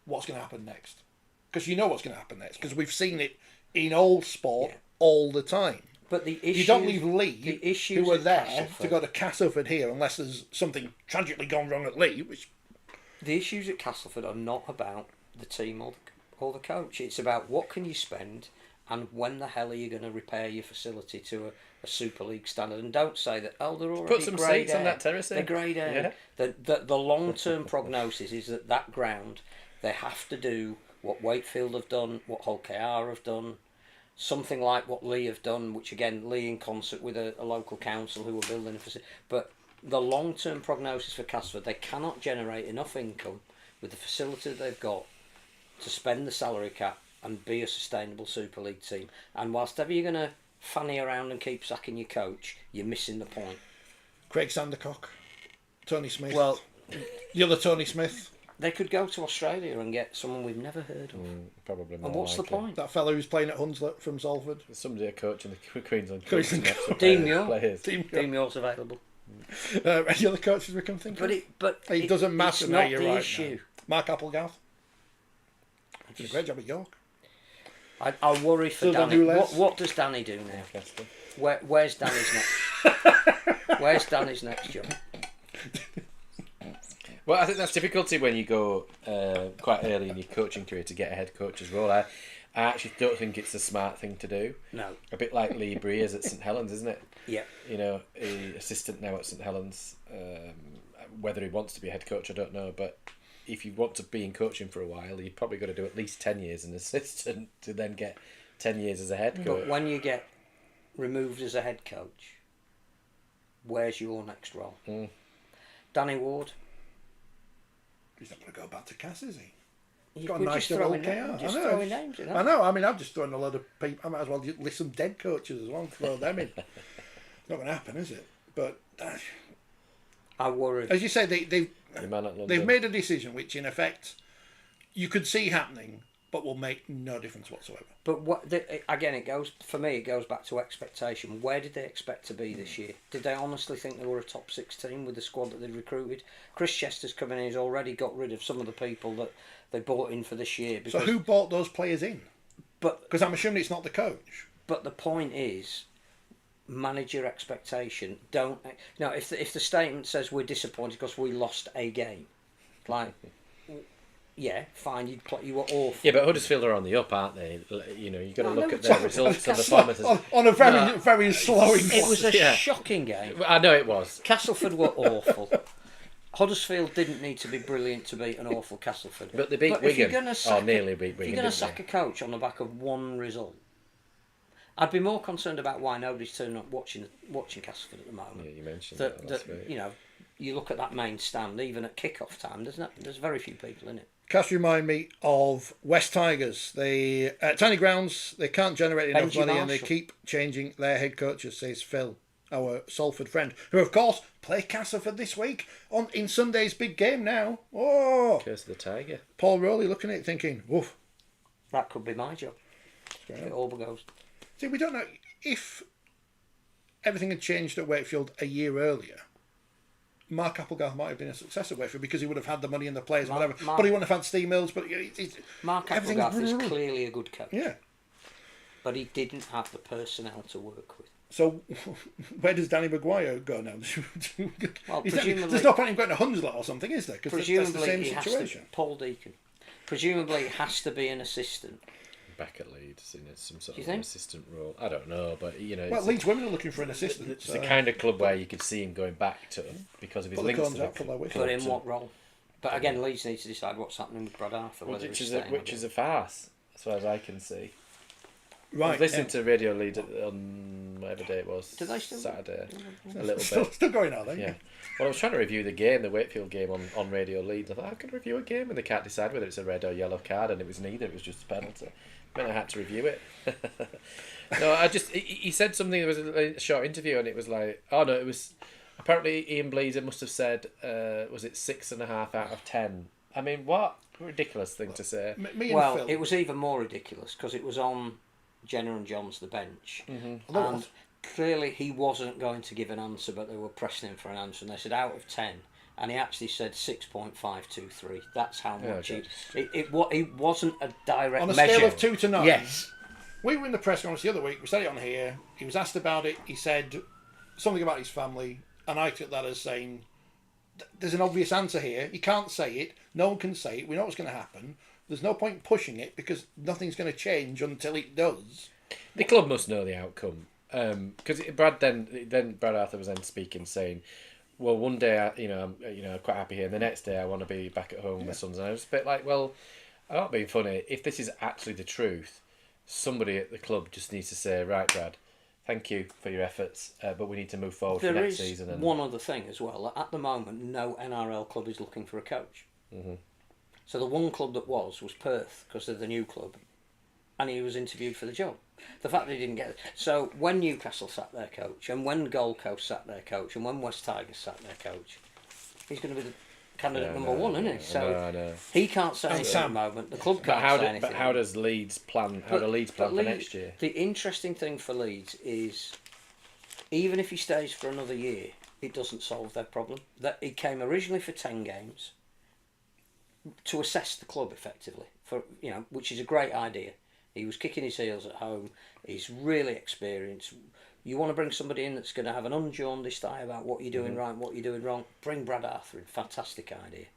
Speaker 1: What's going to happen next? Because you know what's going to happen next, because we've seen it in old sport all the time.
Speaker 3: But the issue,
Speaker 1: you don't leave Lee, who were there, to go to Castleford here unless there's something tragically gone wrong at Lee.
Speaker 3: The issues at Castleford are not about the team or the coach. It's about what can you spend and when the hell are you going to repair your facility to a Super League standard. And don't say that, they're already
Speaker 2: put some seats on that terrace.
Speaker 3: They're grade A. Yeah. The long-term prognosis is that ground, they have to do what Wakefield have done, what Hull KR have done, something like what Lee have done, which again, Lee in concert with a local council who are building a facility. But the long-term prognosis for Castleford, they cannot generate enough income with the facility that they've got to spend the salary cap and be a sustainable Super League team. And whilst ever you're going to fanny around and keep sacking your coach, you're missing the point.
Speaker 1: Craig Sandercock, Tony Smith.
Speaker 3: Well,
Speaker 1: the other Tony Smith.
Speaker 3: They could go to Australia and get someone we've never heard of.
Speaker 2: Probably more.
Speaker 3: And what's
Speaker 2: likely.
Speaker 3: The point?
Speaker 1: That fellow who's playing at Hunslet from Salford.
Speaker 2: Somebody a coach in the Queensland.
Speaker 3: Dean Muir. Dean Muir's available.
Speaker 1: Any other coaches we can think of?
Speaker 3: But
Speaker 1: it doesn't matter.
Speaker 3: It's
Speaker 1: now,
Speaker 3: not
Speaker 1: you're
Speaker 3: the
Speaker 1: right
Speaker 3: issue.
Speaker 1: Now. Mark Applegarth. Did a great job at York.
Speaker 3: I worry for Danny. What does Danny do now? Where's Danny's next? Where's Danny's next job?
Speaker 2: Well, I think that's difficulty when you go quite early in your coaching career to get a head coach's role. I actually don't think it's a smart thing to do.
Speaker 3: No.
Speaker 2: A bit like Lee Breers at St Helens, isn't it?
Speaker 3: Yeah.
Speaker 2: You know, assistant now at St Helens. Whether he wants to be a head coach, I don't know. But if you want to be in coaching for a while, you've probably got to do at least 10 years as an assistant to then get 10 years as a head coach.
Speaker 3: But when you get removed as a head coach, where's your next role? Danny Ward.
Speaker 1: He's not going to go back to Cass, is he?
Speaker 3: He's got a nice little KR. Just throwing names in.
Speaker 1: I know. I mean, I've just thrown a lot of people. I might as well list some dead coaches as well and throw them in. Not going to happen, is it? But
Speaker 3: I worry.
Speaker 1: As you say, they've made a decision which, in effect, you could see happening, but will make no difference whatsoever.
Speaker 3: But again, it goes back to expectation. Where did they expect to be this year? Did they honestly think they were a top 6 team with the squad that they'd recruited? Chris Chester's coming in. He's already got rid of some of the people that they bought in for this year.
Speaker 1: So who bought those players in? Because I'm assuming it's not the coach.
Speaker 3: But the point is, manage your expectation. Don't if the statement says we're disappointed because we lost a game, like. Yeah, fine. You were awful.
Speaker 2: Yeah, but Huddersfield are on the up, aren't they? You know, you've got to look at their results and performances
Speaker 1: on a very slowing.
Speaker 3: It was a shocking game.
Speaker 2: I know it was.
Speaker 3: Castleford were awful. Huddersfield didn't need to be brilliant to beat an awful Castleford.
Speaker 2: But they beat Wigan. Nearly beat Wigan.
Speaker 3: If you're going to sack a coach on the back of one result, I'd be more concerned about why nobody's turning up watching Castleford at the moment.
Speaker 2: Yeah, you mentioned that.
Speaker 3: You know, you look at that main stand, even at kick-off time. There's very few people in it.
Speaker 1: Cast remind me of West Tigers. They tiny grounds. They can't generate enough money, and they keep changing their head coaches. Says Phil. our Salford friend, who of course play Castleford this week in Sunday's big game now. Oh,
Speaker 2: Curse of the Tiger.
Speaker 1: Paul Rowley looking at it thinking, woof.
Speaker 3: That could be my job. It all goes.
Speaker 1: See, we don't know if everything had changed at Wakefield a year earlier. Mark Applegarth might have been a success at Wakefield because he would have had the money and the players and whatever. But he wouldn't have had Steve Mills. But
Speaker 3: Mark Applegarth is clearly a good coach.
Speaker 1: Yeah.
Speaker 3: But he didn't have the personnel to work with.
Speaker 1: So, where does Danny Maguire go now?
Speaker 3: Well,
Speaker 1: there's no point in going to Hunslet or something, is there? Because that's the same
Speaker 3: situation.
Speaker 1: situation.
Speaker 3: Paul Deacon. Presumably, he has to be an assistant.
Speaker 2: Back at Leeds in some sort of
Speaker 3: think?
Speaker 2: assistant role. I don't know, but
Speaker 1: Well, Leeds women are looking for an assistant.
Speaker 2: It's the kind of club where you could see him going back to because of his links to that club.
Speaker 3: But in what role? But again, Leeds need to decide what's happening with Brad Arthur.
Speaker 2: Which is a farce, as far as I can see.
Speaker 1: Right.
Speaker 2: I was listening to Radio Leeds on whatever day it was.
Speaker 3: Do they still?
Speaker 2: Saturday. A little bit.
Speaker 1: Still going, are they?
Speaker 2: Yeah. Well, I was trying to review the Wakefield game on Radio Leeds. I thought I could review a game and they can't decide whether it's a red or yellow card, and it was neither. It was just a penalty. Then I had to review it. No, he said something. There was a short interview, and it was like, oh no, it was apparently Ian Bleaser must have said, was it 6.5 out of 10? I mean, what a ridiculous thing to say.
Speaker 3: Well, it was even more ridiculous because it was on Jenner and John's the bench, and clearly he wasn't going to give an answer, but they were pressing him for an answer, and they said out of 10. And he actually said 6.523. That's how much it wasn't a direct
Speaker 1: on a
Speaker 3: measure.
Speaker 1: scale of 2 to 9.
Speaker 3: Yes.
Speaker 1: We were in the press conference the other week. We said it on here. He was asked about it. He said something about his family, and I took that as saying, "There's an obvious answer here. He can't say it. No one can say it. We know what's going to happen. There's no point pushing it because nothing's going to change until it does."
Speaker 2: The club must know the outcome, because Brad Arthur was then speaking, saying, well, one day I'm quite happy here, and the next day I want to be back at home with my sons. And I was a bit like, well, I'm not being funny. If this is actually the truth, somebody at the club just needs to say, right, Brad, thank you for your efforts, but we need to move forward for next season.
Speaker 3: There is one other thing as well. At the moment, no NRL club is looking for a coach. Mm-hmm. So the one club that was Perth, because they're the new club, and he was interviewed for the job. The fact that he didn't get it. So when Newcastle sat their coach, and when Gold Coast sat their coach, and when West Tigers sat their coach, he's going to be the candidate number one, isn't he? So he can't say anything at the moment. The club can't say anything.
Speaker 2: But how does Leeds plan? How do Leeds plan for next year?
Speaker 3: The interesting thing for Leeds is, even if he stays for another year, it doesn't solve their problem. That he came originally for 10 games to assess the club effectively, which is a great idea. He was kicking his heels at home. He's really experienced. You want to bring somebody in that's going to have an unjaundiced eye about what you're doing right and what you're doing wrong. Bring Brad Arthur in. Fantastic idea.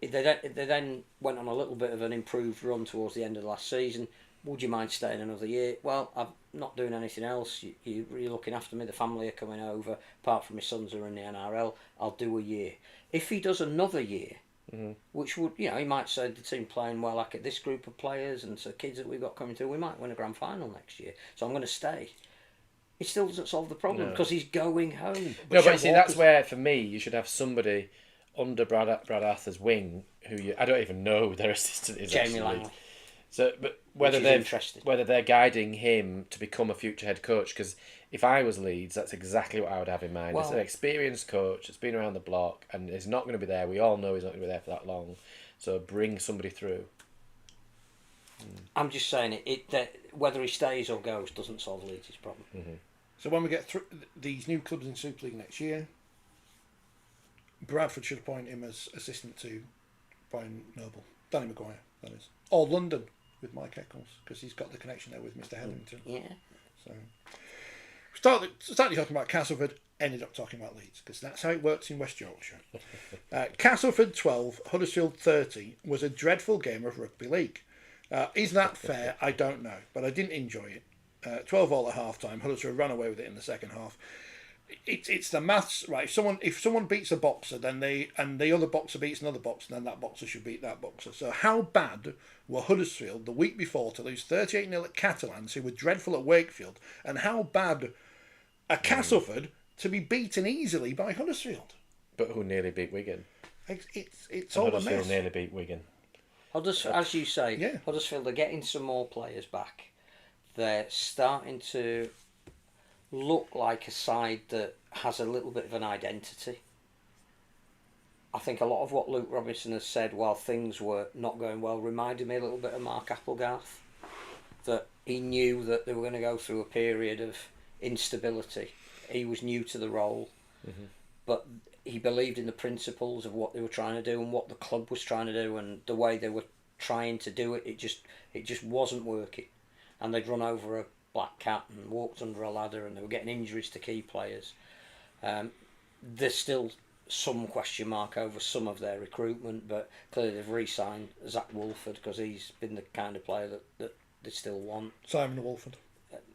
Speaker 3: They then went on a little bit of an improved run towards the end of the last season. Would you mind staying another year? Well, I'm not doing anything else. You're looking after me. The family are coming over. Apart from my sons who are in the NRL, I'll do a year. If he does another year, which would, he might say the team playing well, like at this group of players and so kids that we've got coming through, we might win a grand final next year. So I'm going to stay. It still doesn't solve the problem because he's going home.
Speaker 2: No, but see, that's where for me you should have somebody under Brad Arthur's wing I don't even know who their assistant is.
Speaker 3: Jamie Langley.
Speaker 2: So, but whether they're guiding him to become a future head coach, because if I was Leeds, that's exactly what I would have in mind. It's an experienced coach that's been around the block and is not going to be there. We all know he's not going to be there for that long. So bring somebody through.
Speaker 3: I'm just saying that whether he stays or goes doesn't solve Leeds' problem.
Speaker 1: Mm-hmm. So when we get through these new clubs in Super League next year, Bradford should appoint him as assistant to Brian Noble, Danny Maguire, that is, or London with Mike Eccles, because he's got the connection there with Mr. Hellington.
Speaker 3: Yeah.
Speaker 1: So started talking about Castleford, ended up talking about Leeds, because that's how it works in West Yorkshire. Castleford 12, Huddersfield 30 was a dreadful game of rugby league. Is that fair? I don't know, but I didn't enjoy it. 12-all at half time. Huddersfield ran away with it in the second half. It's the maths, right? If someone beats a boxer, then the other boxer beats another boxer, then that boxer should beat that boxer. So how bad were Huddersfield the week before to lose 38-0 at Catalans, who were dreadful at Wakefield, and how bad are Castleford to be beaten easily by Huddersfield?
Speaker 2: But who nearly beat Wigan?
Speaker 1: It's all a mess.
Speaker 2: Huddersfield nearly beat Wigan.
Speaker 3: As you say, Huddersfield are getting some more players back. They're starting to look like a side that has a little bit of an identity. I think a lot of what Luke Robinson has said while things were not going well reminded me a little bit of Mark Applegarth. That he knew that they were going to go through a period of instability. He was new to the role, but he believed in the principles of what they were trying to do and what the club was trying to do, and the way they were trying to do it. It just wasn't working, and they'd run over a black cat and walked under a ladder, and they were getting injuries to key players. There's still some question mark over some of their recruitment, but clearly they've re-signed Zach Wolford because he's been the kind of player that they still want.
Speaker 1: Simon Wolford.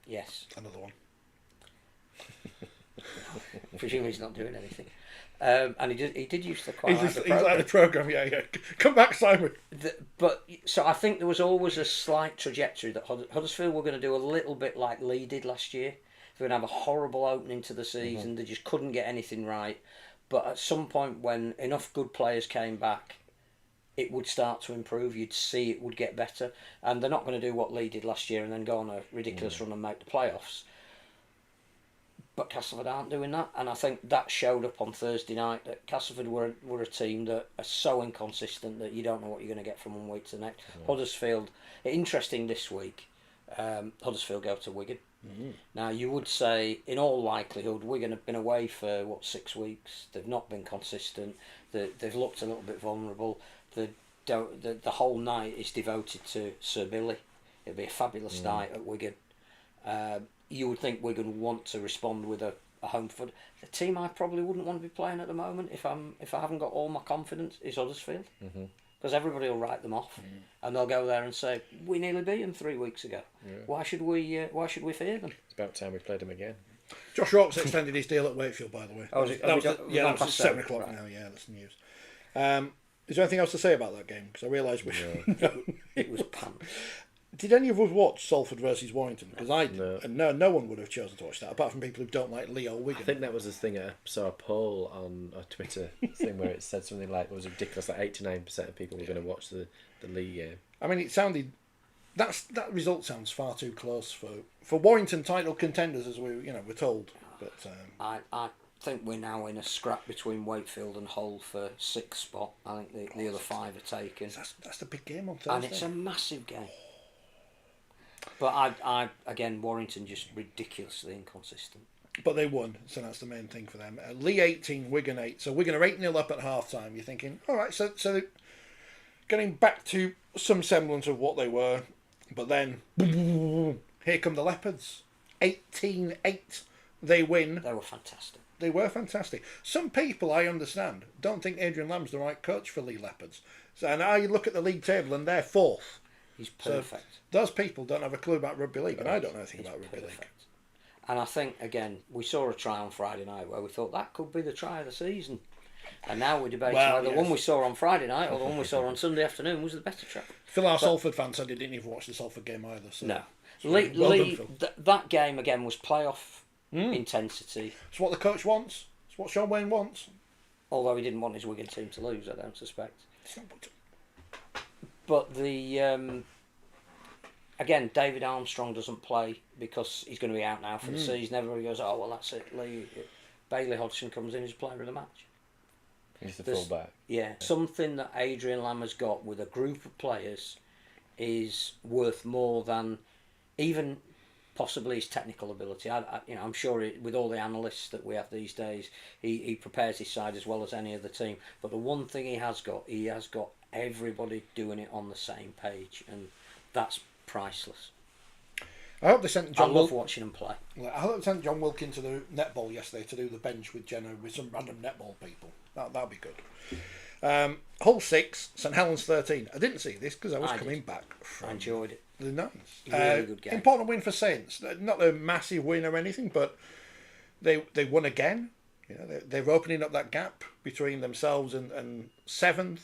Speaker 3: Yes.
Speaker 1: Another one.
Speaker 3: Presume he's not doing anything. And he did used to quite
Speaker 1: He's like the programme, yeah. Come back, Simon.
Speaker 3: So I think there was always a slight trajectory that Huddersfield were going to do a little bit like Lee did last year. They were going to have a horrible opening to the season. They just couldn't get anything right. But at some point when enough good players came back, it would start to improve. You'd see it would get better. And they're not going to do what Lee did last year and then go on a ridiculous run and make the playoffs. But Castleford aren't doing that, and I think that showed up on Thursday night. That Castleford were a team that are so inconsistent that you don't know what you're going to get from one week to the next. Huddersfield, interesting this week. Huddersfield go to Wigan. Now you would say, in all likelihood, Wigan have been away for 6 weeks. They've not been consistent. They've looked a little bit vulnerable. The whole night is devoted to Sir Billy. It'll be a fabulous night at Wigan. You would think Wigan would want to respond with a home foot. The team I probably wouldn't want to be playing at the moment if I haven't got all my confidence is Huddersfield, because everybody will write them off, and they'll go there and say we nearly beat them 3 weeks ago. Yeah. Why should we fear them?
Speaker 2: It's about time we played them again.
Speaker 1: Josh Rocks extended his deal at Wakefield, by the way.
Speaker 3: Oh,
Speaker 1: that was 7 o'clock now. Yeah, that's the news. Is there anything else to say about that game? Because I realised we
Speaker 3: it was pants.
Speaker 1: Did any of us watch Salford versus Warrington? Because I did. And no one would have chosen to watch that, apart from people who don't like Leo Wigan.
Speaker 2: I think that was the thing. I saw a poll on a Twitter thing where it said something like it was ridiculous, like 8 to 9% of people were going to watch the league game.
Speaker 1: I mean, it sounded... That result sounds far too close for Warrington title contenders, as we're told. But
Speaker 3: I think we're now in a scrap between Wakefield and Hull for 6th spot. I think the other 5 are taken.
Speaker 1: That's the big game on Thursday.
Speaker 3: And it's a massive game. But I again, Warrington just ridiculously inconsistent.
Speaker 1: But they won, so that's the main thing for them. Lee 18, Wigan 8. So Wigan are 8-0 up at half time. You're thinking, all right, so they're getting back to some semblance of what they were. But then, boom, here come the Leopards. 18-8. They win.
Speaker 3: They were fantastic.
Speaker 1: They were fantastic. Some people, I understand, don't think Adrian Lamb's the right coach for Lee Leopards. So now you look at the league table and they're 4th.
Speaker 3: He's perfect.
Speaker 1: So those people don't have a clue about rugby league, and I don't know anything about rugby league.
Speaker 3: And I think, again, we saw a try on Friday night where we thought that could be the try of the season. And now we're debating whether the one we saw on Friday night or the one we saw on Sunday afternoon was the better try.
Speaker 1: Phil, our Salford fan, said he didn't even watch the Salford game either. So.
Speaker 3: No. Lee, that game, again, was playoff intensity.
Speaker 1: It's what the coach wants. It's what Sean Wayne wants.
Speaker 3: Although he didn't want his Wigan team to lose, I don't suspect. But again, David Armstrong doesn't play because he's going to be out now for the season. Everybody goes, oh, well, that's it. Bailey Hodgson comes in as player of the match.
Speaker 2: He's the full-back.
Speaker 3: Yeah. Something that Adrian Lam has got with a group of players is worth more than even possibly his technical ability. I'm sure with all the analysts that we have these days, he prepares his side as well as any other team. But the one thing he has got everybody doing it on the same page, and that's priceless.
Speaker 1: I hope they sent John.
Speaker 3: I love watching him play.
Speaker 1: I hope they sent John Wilkin to the netball yesterday to do the bench with Jenna with some random netball people. That'd be good. Hull 6, St Helens 13. I didn't see this because I was coming back.
Speaker 3: I enjoyed it.
Speaker 1: The Nines.
Speaker 3: Really good game.
Speaker 1: Important win for Saints. Not a massive win or anything, but they won again. They're opening up that gap between themselves and 7th.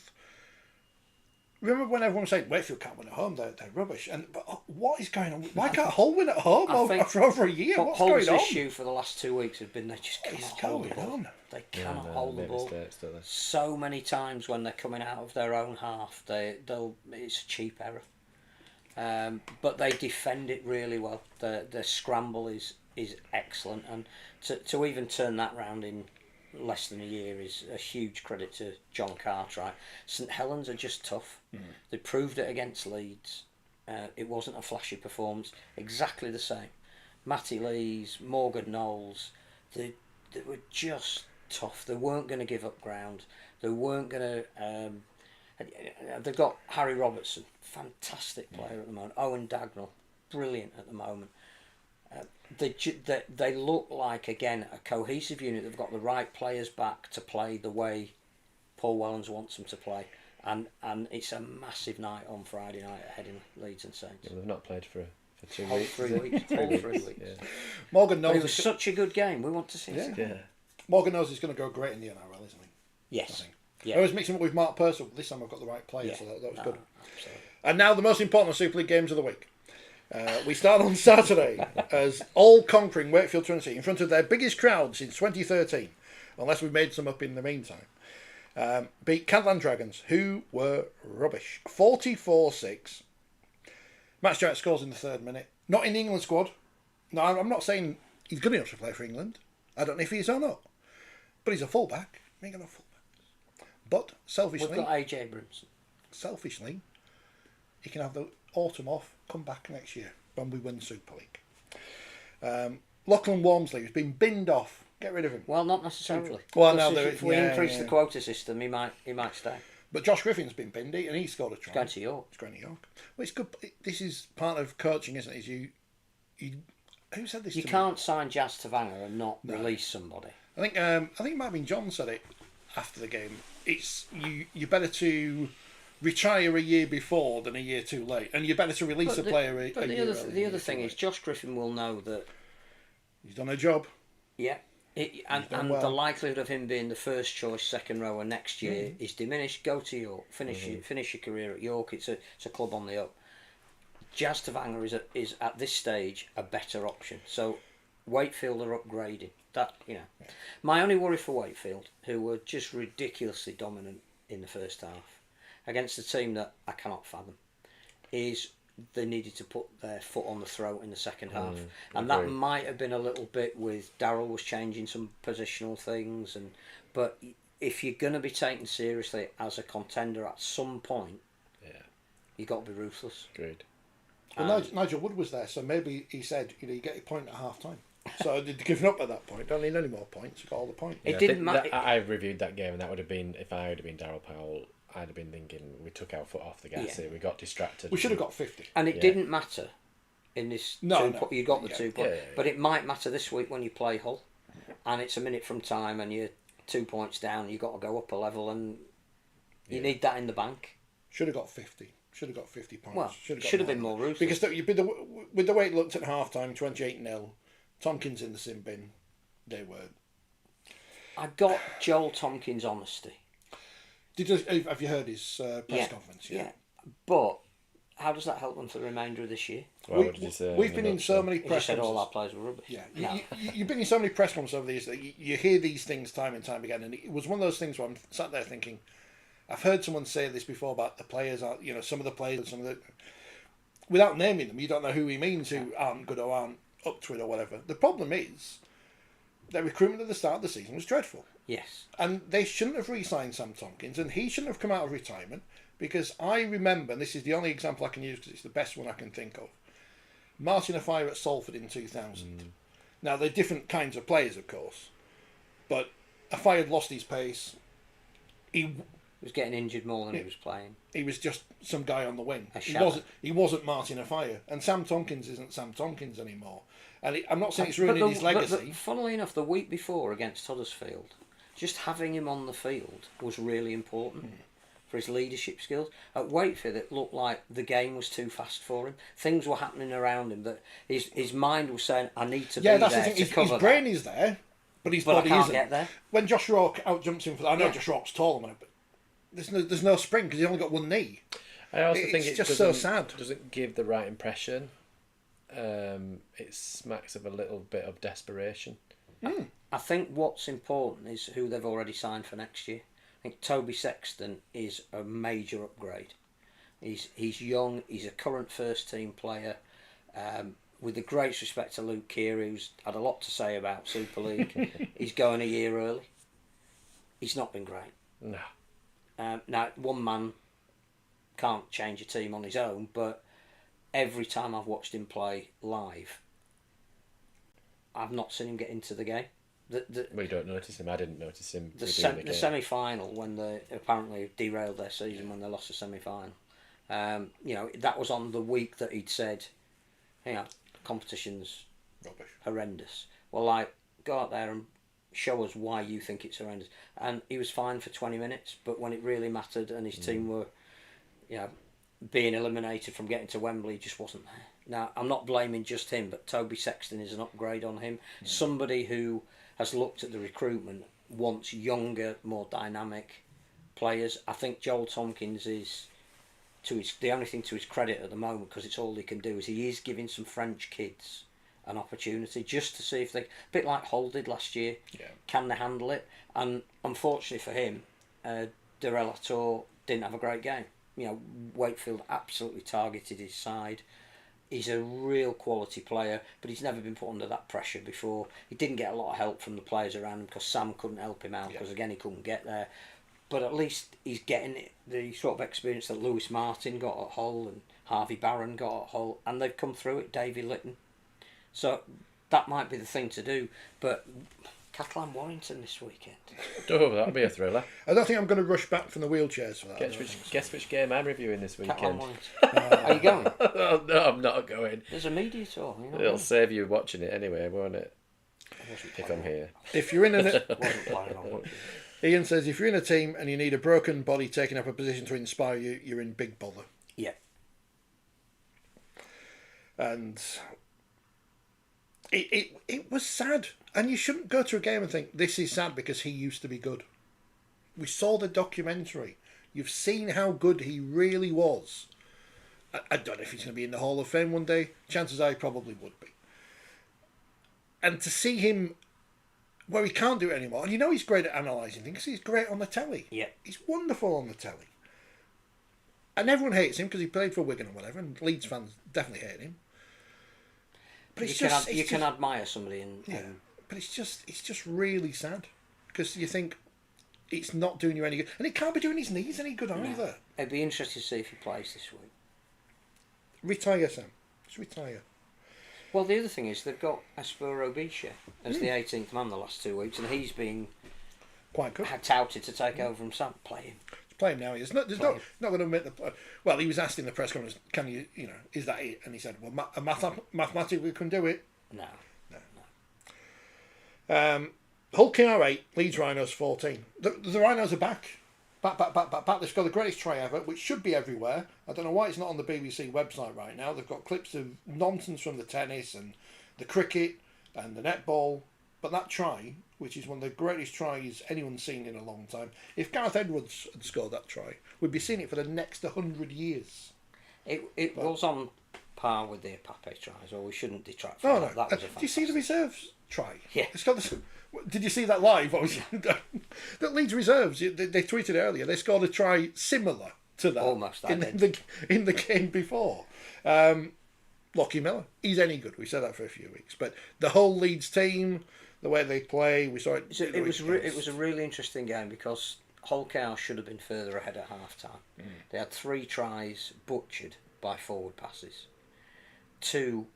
Speaker 1: Remember when everyone was saying Wakefield can't win at home, they're rubbish. But what is going on? Why can't Hull win at home for over a year? What's
Speaker 3: Hull's
Speaker 1: going on?
Speaker 3: issue for the last 2 weeks has been they just cannot hold the ball. They cannot hold the ball. So many times when they're coming out of their own half, it's a cheap error. But they defend it really well. Their scramble is is excellent, and to even turn that round in less than a year is a huge credit to John Cartwright. St Helens are just tough. They proved it against Leeds. It wasn't a flashy performance. Exactly the same. Matty Lees, Morgan Knowles, they were just tough. They weren't going to give up ground. They weren't going to. They've got Harry Robertson, fantastic player at the moment. Owen Dagnall, brilliant at the moment. They look like, again, a cohesive unit. They've got the right players back to play the way Paul Wellens wants them to play. And it's a massive night on Friday night at Heading, Leeds and Saints.
Speaker 2: Yeah, they've not played for 2
Speaker 3: All
Speaker 2: weeks.
Speaker 3: 3 weeks. All 3 weeks.
Speaker 2: Yeah.
Speaker 1: Morgan knows
Speaker 3: But it was such a good game. We want to see it.
Speaker 2: Yeah.
Speaker 1: Morgan knows he's going to go great in the NRL, isn't he?
Speaker 3: Yes.
Speaker 1: I always mix him up with Mark Purcell. This time I've got the right player,
Speaker 3: Yeah.
Speaker 1: so that was good.
Speaker 3: Absolutely.
Speaker 1: And now the most important Super League games of the week. We start on Saturday as all-conquering Wakefield Trinity in front of their biggest crowd since 2013, unless we've made some up in the meantime. Beat Cadland Dragons, who were rubbish. 44-6. Max Jarrett scores in the 3rd minute. Not in the England squad. No, I'm not saying he's good enough to play for England. I don't know if he is or not. But he's a fullback. We ain't got no fullbacks. But selfishly,
Speaker 3: We've got AJ Brimson.
Speaker 1: Selfishly, he can have the autumn off, come back next year when we win the Super League. Lachlan Walmsley has been binned off. Get rid of him.
Speaker 3: Well, not necessarily.
Speaker 1: Well,
Speaker 3: Because
Speaker 1: now
Speaker 3: if we increase the quota system, he might stay.
Speaker 1: But Josh Griffin's been binned, and he scored a try.
Speaker 3: He's going to York.
Speaker 1: He's going to York. Well, it's good. This is part of coaching, isn't it? Is you who said this?
Speaker 3: You
Speaker 1: to
Speaker 3: can't
Speaker 1: me?
Speaker 3: sign Jazz Tavanga and not release somebody.
Speaker 1: I think it might have been John said it after the game. It's you better to retire a year before than a year too late, and you're better to release a player a year early.
Speaker 3: The other thing is Josh Griffin will know that
Speaker 1: he's done a job.
Speaker 3: Yeah, and
Speaker 1: well.
Speaker 3: the likelihood of him being the first choice second rower next year is diminished. Go to York, finish your career at York. It's a club on the up. Jazz Tavanga is at this stage a better option. So Wakefield are upgrading. My only worry for Wakefield, who were just ridiculously dominant in the first half against a team that I cannot fathom, is they needed to put their foot on the throat in the second half, and that might have been a little bit with Darryl was changing some positional things, but if you're going to be taken seriously as a contender at some point, you got to be ruthless.
Speaker 2: Agreed.
Speaker 1: Well, Nigel Wood was there, so maybe he said, you get your point at half time. So they'd given up at that point. Don't need any more points. You got all the points.
Speaker 3: It didn't matter.
Speaker 2: I reviewed that game, and that would have been, if I had been Darryl Powell, I'd have been thinking we took our foot off the gas here. We got distracted.
Speaker 1: We should have got 50.
Speaker 3: And it didn't matter in this.
Speaker 1: No.
Speaker 3: You got the 2 points, but
Speaker 2: Yeah.
Speaker 3: it might matter this week when you play Hull, and it's a minute from time, and you're 2 points down. You got to go up a level, and you need that in the bank.
Speaker 1: Should have got 50. Should have got 50 points.
Speaker 3: Well,
Speaker 1: should
Speaker 3: have been more ruthless.
Speaker 1: Because with the way it looked at half time, 28-0, Tompkins in the sin bin, they were.
Speaker 3: I got Joel Tompkins' honesty.
Speaker 1: Have you heard his press conference?
Speaker 3: Yeah. But how does that help them for the remainder of this year?
Speaker 2: Well, what did you say?
Speaker 1: We've been in so many
Speaker 3: He
Speaker 1: press
Speaker 3: just said
Speaker 1: conferences.
Speaker 3: all our players were rubbish.
Speaker 1: Yeah,
Speaker 3: No.
Speaker 1: you've been in so many press conferences over the years that you hear these things time and time again, and it was one of those things where I'm sat there thinking, I've heard someone say this before about the players, some of the players, without naming them, you don't know who he means, who aren't good or aren't up to it or whatever. The problem is, their recruitment at the start of the season was dreadful.
Speaker 3: Yes.
Speaker 1: And they shouldn't have re-signed Sam Tompkins, and he shouldn't have come out of retirement, because I remember, and this is the only example I can use because it's the best one I can think of, Martin Afire at Salford in 2000. Now, they're different kinds of players, of course, but Afire had lost his pace. He
Speaker 3: was getting injured more than he was playing.
Speaker 1: He was just some guy on the wing.
Speaker 3: shadow.
Speaker 1: He wasn't Martin Afire, and Sam Tompkins isn't Sam Tompkins anymore. And I'm not saying it's ruining his legacy.
Speaker 3: But funnily enough, the week before against Huddersfield, just having him on the field was really important for his leadership skills. At Wakefield, it looked like the game was too fast for him. Things were happening around him that his mind was saying, "I need to be there."
Speaker 1: That's the thing.
Speaker 3: To cover
Speaker 1: his brain
Speaker 3: that.
Speaker 1: is there, but his
Speaker 3: But
Speaker 1: body
Speaker 3: I can't
Speaker 1: isn't.
Speaker 3: get there.
Speaker 1: When Josh Rourke out-jumps him I know Josh Rourke's taller than him, but there's no spring because he's only got one knee.
Speaker 2: I also think
Speaker 1: it's
Speaker 2: it
Speaker 1: just so sad.
Speaker 2: Doesn't give the right impression. It smacks of a little bit of desperation.
Speaker 3: I think what's important is who they've already signed for next year. I think Toby Sexton is a major upgrade. He's young. He's a current first team player. with the greatest respect to Luke Keir, who's had a lot to say about Super League, he's going a year early. He's not been great.
Speaker 2: No.
Speaker 3: Now, one man can't change a team on his own, but every time I've watched him play live, I've not seen him get into the game.
Speaker 2: We don't notice him. I didn't notice him.
Speaker 3: The semi-final, when they apparently derailed their season when they lost the semi-final. That was on the week that he'd said, competition's
Speaker 1: rubbish,
Speaker 3: horrendous. Well, go out there and show us why you think it's horrendous. And he was fine for 20 minutes, but when it really mattered and his team were, being eliminated from getting to Wembley, he just wasn't there. Now, I'm not blaming just him, but Toby Sexton is an upgrade on him. Somebody who has looked at the recruitment wants younger, more dynamic players. I think Joel Tompkins is, the only thing to his credit at the moment, because it's all he can do, is he is giving some French kids an opportunity just to see if they, a bit like Hull did last year, can they handle it? And unfortunately for him, De Relator didn't have a great game. Wakefield absolutely targeted his side. He's a real quality player, but he's never been put under that pressure before. He didn't get a lot of help from the players around him because Sam couldn't help him out because, again, he couldn't get there. But at least he's getting the sort of experience that Lewis Martin got at Hull and Harvey Barron got at Hull, and they've come through it, Davy Litton. So that might be the thing to do. But Catalan Warrington this weekend.
Speaker 2: Oh, that'll be a thriller.
Speaker 1: I don't think I'm going to rush back from the wheelchairs for that.
Speaker 2: Guess which game I'm reviewing this weekend.
Speaker 3: Catalan Warrington. Are you going?
Speaker 2: No, I'm not going.
Speaker 3: There's a media tour.
Speaker 2: It'll save you watching it anyway, won't it? If I'm here.
Speaker 1: If you're in an...
Speaker 3: wasn't planning on watching it.
Speaker 1: Ian says, if you're in a team and you need a broken body taking up a position to inspire you, you're in big bother.
Speaker 3: Yeah.
Speaker 1: And it was sad. And you shouldn't go to a game and think, this is sad because he used to be good. We saw the documentary. You've seen how good he really was. I don't know if he's going to be in the Hall of Fame one day. Chances are he probably would be. And to see him where he can't do it anymore, and he's great at analysing things, he's great on the telly.
Speaker 3: Yeah.
Speaker 1: He's wonderful on the telly. And everyone hates him because he played for Wigan and whatever, and Leeds fans definitely hate him. But
Speaker 3: you can admire somebody and...
Speaker 1: But it's just really sad because you think it's not doing you any good, and it can't be doing his knees any good either.
Speaker 3: It'd be interesting to see if he plays this week.
Speaker 1: Retire, Sam. Just retire.
Speaker 3: Well, the other thing is they've got Espero Bisha as the 18th man the last 2 weeks, and he's been
Speaker 1: quite good.
Speaker 3: Touted to take over from Sam. Play him.
Speaker 1: Play him now. There's not going to make the. Well, he was asked in the press conference, "Can you, is that it?" And he said, "Well, mathematically we can do it."
Speaker 3: No.
Speaker 1: Hull KR8, Leeds Rhinos 14. The Rhinos are back. Back. They've got the greatest try ever, which should be everywhere. I don't know why it's not on the BBC website right now. They've got clips of nonsense from the tennis and the cricket and the netball. But that try, which is one of the greatest tries anyone's seen in a long time, if Gareth Edwards had scored that try, we'd be seeing it for the next 100 years.
Speaker 3: It was on par with the Pape tries, or we shouldn't detract from that. That was
Speaker 1: do you see the reserves try?
Speaker 3: Yeah.
Speaker 1: It's got this. Did you see that live? The Leeds reserves, they tweeted earlier, they scored a try similar to that.
Speaker 3: Almost
Speaker 1: in the game before. Lockie Miller, he's any good. We said that for a few weeks. But the whole Leeds team, the way they play, we saw it.
Speaker 3: It was a really interesting game because Hull KR should have been further ahead at half time. They had 3 tries butchered by forward passes. 2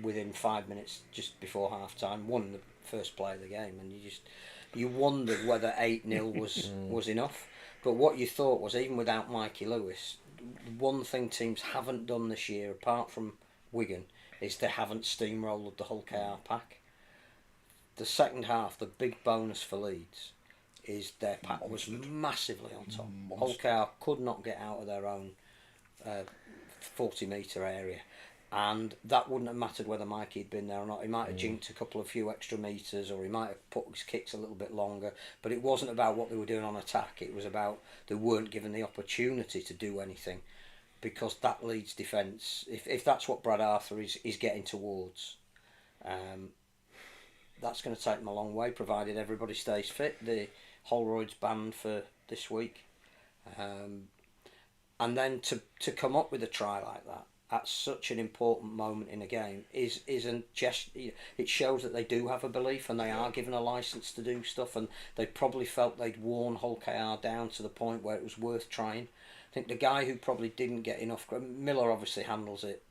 Speaker 3: within 5 minutes just before half time, 1 the first play of the game, and you wondered whether 8-0 was enough. But what you thought was, even without Mikey Lewis, one thing teams haven't done this year, apart from Wigan, is they haven't steamrolled the Hull KR pack. The second half, the big bonus for Leeds is their pack was massively on top. Hull KR could not get out of their own 40-metre area. And that wouldn't have mattered whether Mikey had been there or not. He might have jinked a few extra metres, or he might have put his kicks a little bit longer. But it wasn't about what they were doing on attack. It was about they weren't given the opportunity to do anything. Because that Leeds defence, if that's what Brad Arthur is getting towards, that's going to take them a long way, provided everybody stays fit. The Holroyd's banned for this week. And then to come up with a try like that, at such an important moment in a game isn't just, it shows that they do have a belief and they are given a licence to do stuff, and they probably felt they'd worn Hull KR down to the point where it was worth trying. I think the guy who probably didn't get enough, Miller obviously handles it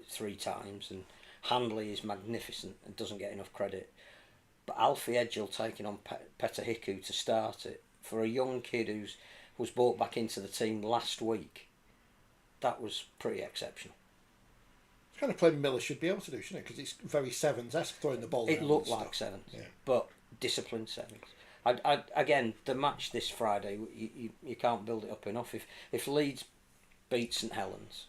Speaker 3: 3 times, and Handley is magnificent and doesn't get enough credit, but Alfie Edgell taking on Petter Hiku to start it for a young kid who was brought back into the team last week, that was pretty exceptional.
Speaker 1: Kind of play Miller should be able to do, shouldn't it? Because it's very Sevens-esque, throwing the ball.
Speaker 3: It looked like Sevens, but disciplined Sevens. Again, the match this Friday, you can't build it up enough. If Leeds beat St Helens,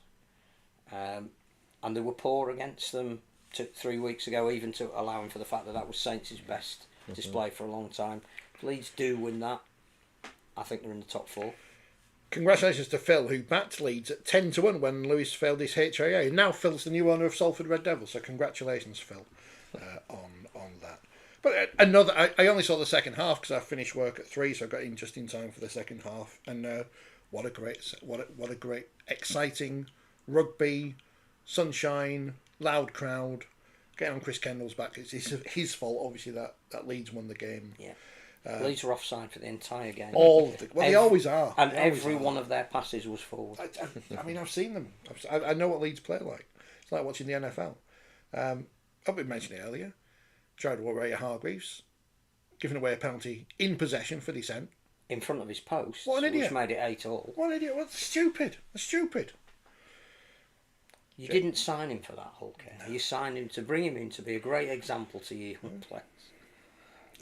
Speaker 3: and they were poor against them 3 weeks ago, even to allowing for the fact that was Saints' best display for a long time. If Leeds do win that, I think they're in the top 4.
Speaker 1: Congratulations to Phil, who backed Leeds at 10-1 when Lewis failed his HIA. And now Phil's the new owner of Salford Red Devils, so congratulations, Phil, on that. But I only saw the second half because I finished work at 3, so I got in just in time for the second half. And what a great, exciting rugby, sunshine, loud crowd. Getting on Chris Kendall's back. It's his fault, obviously, that Leeds won the game.
Speaker 3: Yeah. Leeds were offside for the entire game.
Speaker 1: They always are.
Speaker 3: And every one of their passes was forward.
Speaker 1: I mean, I've seen them. I know what Leeds play like. It's like watching the NFL. I've been mentioning it earlier. Jared Warrior-Hargreaves giving away a penalty in possession for dissent.
Speaker 3: In front of his post.
Speaker 1: What an idiot.
Speaker 3: Which made it 8-8.
Speaker 1: What an idiot. That's stupid. That's stupid.
Speaker 3: You didn't sign him for that, Hull KR. No. You signed him to bring him in to be a great example to your young players.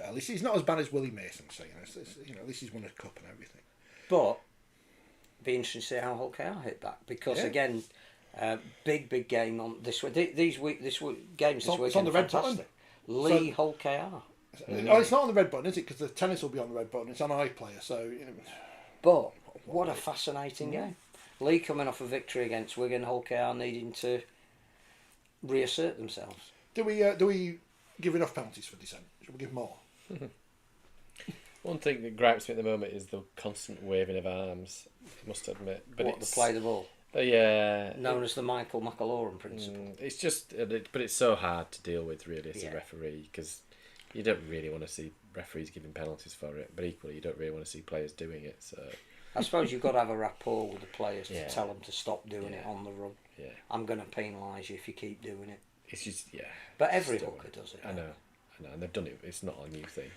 Speaker 1: At least he's not as bad as Willie Mason, so at least he's won a cup and everything.
Speaker 3: But be interesting to see how Hull KR hit back, because again, big game on this week. These games this week.
Speaker 1: It's on the red button.
Speaker 3: Lee Hull KR.
Speaker 1: Oh, it's not on the red button, is it? Because the tennis will be on the red button. It's on iPlayer, so.
Speaker 3: But what a fascinating game. Lee coming off a victory against Wigan, Hull KR needing to reassert themselves.
Speaker 1: Do we give enough penalties for dissent? Should we give more?
Speaker 2: One thing that gripes me at the moment is the constant waving of arms, I must admit. But
Speaker 3: to play the ball?
Speaker 2: Yeah.
Speaker 3: Known as the Michael McAloran principle.
Speaker 2: It's just, but it's so hard to deal with, really, as a referee, because you don't really want to see referees giving penalties for it, but equally you don't really want to see players doing it. So
Speaker 3: I suppose you've got to have a rapport with the players to tell them to stop doing it on the run. Yeah. I'm going to penalise you if you keep doing it.
Speaker 2: It's just,
Speaker 3: But every hooker does it.
Speaker 2: I know, and they've done it. It's not a new thing.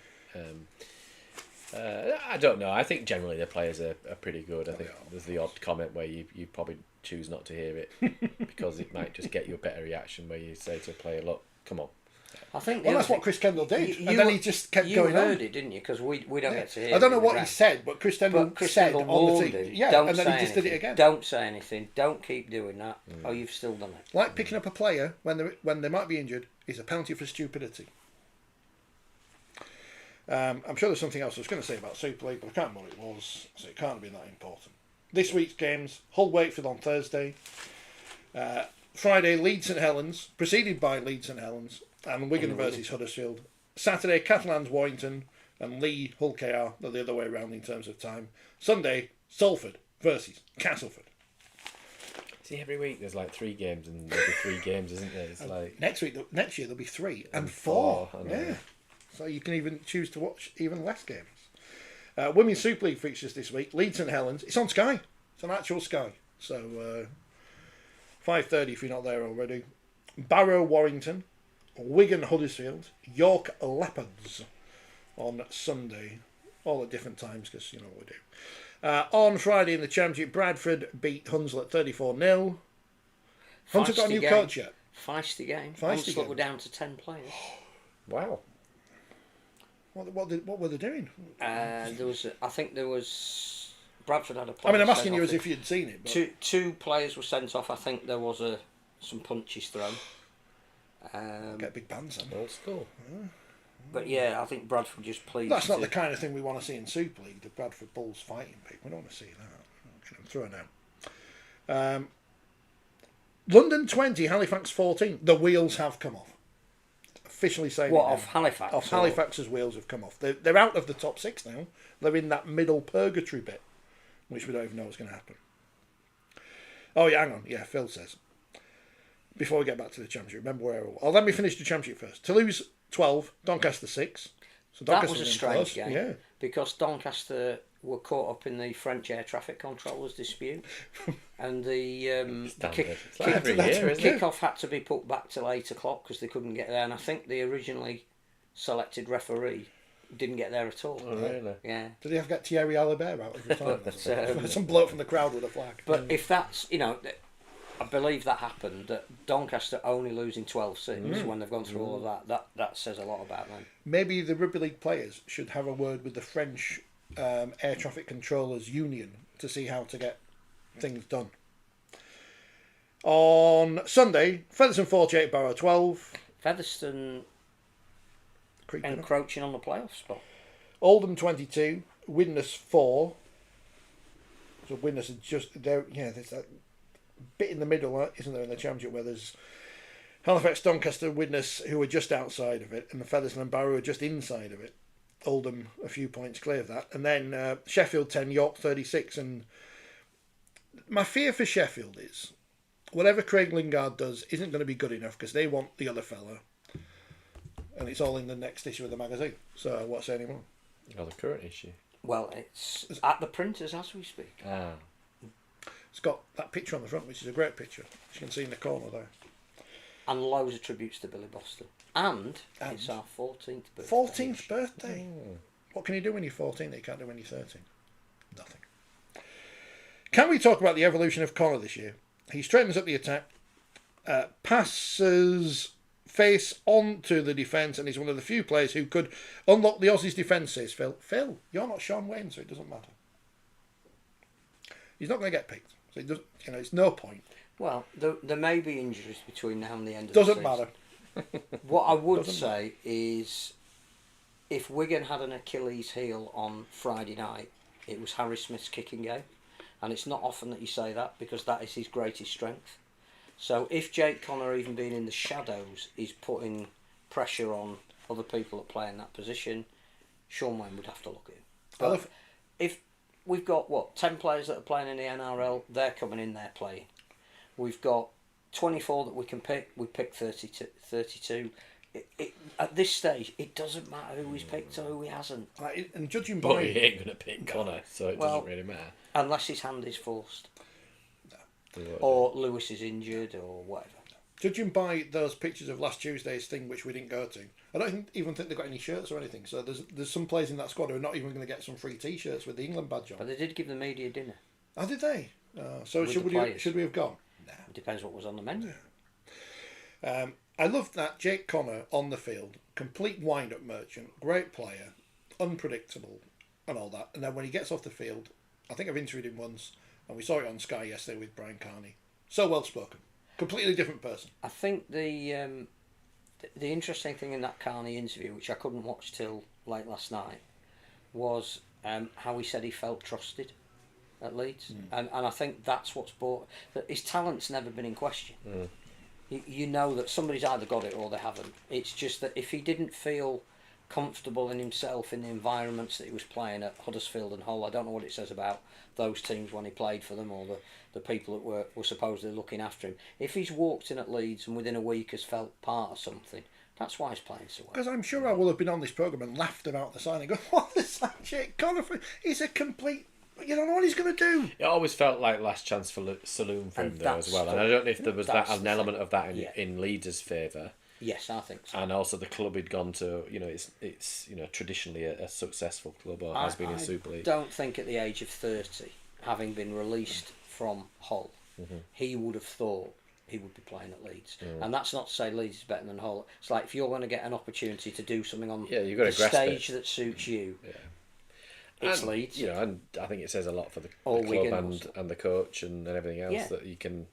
Speaker 2: I don't know. I think generally the players are pretty good. I think there's the odd comment where you probably choose not to hear it because it might just get you a better reaction where you say to a player, look, come on.
Speaker 3: I think
Speaker 1: that's what Chris Kendall did, and then he just kept going on.
Speaker 3: You heard it, didn't you? Because we don't get to hear it.
Speaker 1: I don't know what he said, but Chris Kendall said on the team. And then he just did it again.
Speaker 3: Don't say anything. Don't keep doing that. Oh, you've still done it.
Speaker 1: Like picking up a player when they might be injured is a penalty for stupidity. I'm sure there's something else I was going to say about Super League, but I can't remember what it was, so it can't have been that important. This week's games: Hull Wakefield on Thursday. Friday, Leeds and Helens, preceded by Leeds and Helens, and Wigan versus Huddersfield. Saturday, Catalans Warrington, and Lee Hull KR, the other way around in terms of time. Sunday, Salford versus Castleford.
Speaker 2: See, every week there's like 3 games, and there'll be 3 games, isn't there? It's like
Speaker 1: next year there'll be 3 and 4. Yeah, so you can even choose to watch even less games. Women's Super League features this week: Leeds and Helens. It's on Sky. It's on actual Sky. So 5:30 if you're not there already. Barrow Warrington, Wigan Huddersfield, York Leopards on Sunday, all at different times because you know what we do. On Friday in the Championship, Bradford beat Hunslet 34-0. Hunter got a new coach yet?
Speaker 3: Feisty game. Hunslet were down to 10 players.
Speaker 2: Wow.
Speaker 1: What were they doing?
Speaker 3: I think there was Bradford had a player.
Speaker 1: I mean, I'm asking you as if you'd seen it. But...
Speaker 3: Two players were sent off. I think there was some punches thrown.
Speaker 1: Get big bands on.
Speaker 2: Old school.
Speaker 1: Yeah.
Speaker 3: But yeah, I think Bradford just pleased.
Speaker 1: That's not the kind of thing we want to see in Super League. The Bradford Bulls fighting people. We don't want to see that. Get them thrown out. London 20, Halifax 14. The wheels have come off. Officially saying
Speaker 3: what, off Halifax?
Speaker 1: Off Halifax's wheels have come off. They're out of the top 6 now. They're in that middle purgatory bit, which we don't even know what's going to happen. Oh yeah, hang on. Yeah, Phil says before we get back to the championship, remember where I was. Oh, let me finish the championship first. Toulouse 12, Doncaster 6. So
Speaker 3: That
Speaker 1: Doncaster
Speaker 3: was a
Speaker 1: was
Speaker 3: strange
Speaker 1: close.
Speaker 3: game.
Speaker 1: Yeah.
Speaker 3: Because Doncaster were caught up in the French air traffic controllers dispute. And the
Speaker 2: It's like every year, isn't it?
Speaker 3: kick-off had to be put back till 8 o'clock because they couldn't get there. And I think the originally selected referee didn't get there at all.
Speaker 2: Oh, really?
Speaker 3: Yeah.
Speaker 1: Did they have to get Thierry Alibert out every time?
Speaker 3: But,
Speaker 1: Some bloke from the crowd with a flag.
Speaker 3: But if that's, I believe that happened, that Doncaster only losing 12-6 when they've gone through all of that says a lot about them.
Speaker 1: Maybe the Rugby League players should have a word with the French Air Traffic Controllers Union to see how to get things done. On Sunday, Featherstone 48, Barrow 12.
Speaker 3: Featherstone
Speaker 1: Creeping up.
Speaker 3: encroaching on the playoff spot.
Speaker 1: Oldham 22, Widnes 4. So Widnes are just there. Yeah, there's that bit in the middle, isn't there, in the championship where there's Halifax, Doncaster, Widnes who are just outside of it, and the Featherstone and Barrow are just inside of it. Oldham a few points clear of that, and then Sheffield 10, York 36. And my fear for Sheffield is whatever Craig Lingard does isn't going to be good enough because they want the other fella, and it's all in the next issue of the magazine. So what's say anymore?
Speaker 2: Oh, the current issue.
Speaker 3: Well, it's at the printers as we speak.
Speaker 2: Ah.
Speaker 1: It's got that picture on the front, which is a great picture. As you can see in the corner there.
Speaker 3: And loads of tributes to Billy Boston. And it's our 14th birthday.
Speaker 1: 14th birthday. What can you do when you're 14 that you can't do when you're 13? Nothing. Can we talk about the evolution of Connor this year? He straightens up the attack, passes face onto the defence, and he's one of the few players who could unlock the Aussies' defence, says Phil. Phil, you're not Sean Wayne, so it doesn't matter. He's not going to get picked. So it does, it's no point.
Speaker 3: Well, there may be injuries between now and the end of
Speaker 1: Doesn't
Speaker 3: the season.
Speaker 1: matter.
Speaker 3: What I would say is if Wigan had an Achilles heel on Friday night, it was Harry Smith's kicking game. And it's not often that you say that because that is his greatest strength. So if Jake Connor, even being in the shadows, is putting pressure on other people that play in that position, Sean Wayne would have to look at him. But if we've got, 10 players that are playing in the NRL, they're coming in there playing. We've got 24 that we can pick. We pick 32. At this stage, it doesn't matter who he's picked or who he hasn't.
Speaker 1: And judging
Speaker 2: But
Speaker 1: by...
Speaker 2: he ain't going to pick Connor, so it doesn't really matter.
Speaker 3: Unless his hand is forced. Or Lewis is injured or whatever.
Speaker 1: Judging by those pictures of last Tuesday's thing, which we didn't go to, I don't even think they've got any shirts or anything. So there's some players in that squad who are not even going to get some free T-shirts with the England badge on.
Speaker 3: But they did give the media dinner.
Speaker 1: Oh, did they? So should we have gone?
Speaker 3: No. It depends what was on the menu.
Speaker 1: I love that Jake Connor on the field, complete wind-up merchant, great player, unpredictable and all that. And then when he gets off the field, I think I've interviewed him once, and we saw it on Sky yesterday with Brian Carney. So well spoken. Completely different person.
Speaker 3: I think the interesting thing in that Carney interview, which I couldn't watch till late last night, was how he said he felt trusted at Leeds. And I think that's what's brought... That his talent's never been in question. You know that somebody's either got it or they haven't. It's just that if he didn't feel comfortable in himself in the environments that he was playing at Huddersfield and Hull, I don't know what it says about those teams when he played for them or the people that were supposedly looking after him. If he's walked in at Leeds and within a week has felt part of something, that's why he's playing so well.
Speaker 1: Because I'm sure I will have been on this programme and laughed about the signing. Go, what is that Jake Connor for? He's a complete... You don't know what he's going to do.
Speaker 2: It always felt like last chance for Saloon for him though as well. And I don't know if there was an element of that in Leeds' favour.
Speaker 3: Yes, I think so.
Speaker 2: And also the club had gone to, it's traditionally a successful club or has been in Super League.
Speaker 3: I don't think at the age of 30, having been released from Hull, he would have thought he would be playing at Leeds. And that's not to say Leeds is better than Hull. It's like if you're going to get an opportunity to do something on
Speaker 2: you've got
Speaker 3: the
Speaker 2: to
Speaker 3: stage that suits you. It's Leeds.
Speaker 2: And I think it says a lot for the
Speaker 3: Or
Speaker 2: club
Speaker 3: Wigan
Speaker 2: and the coach and everything else that he can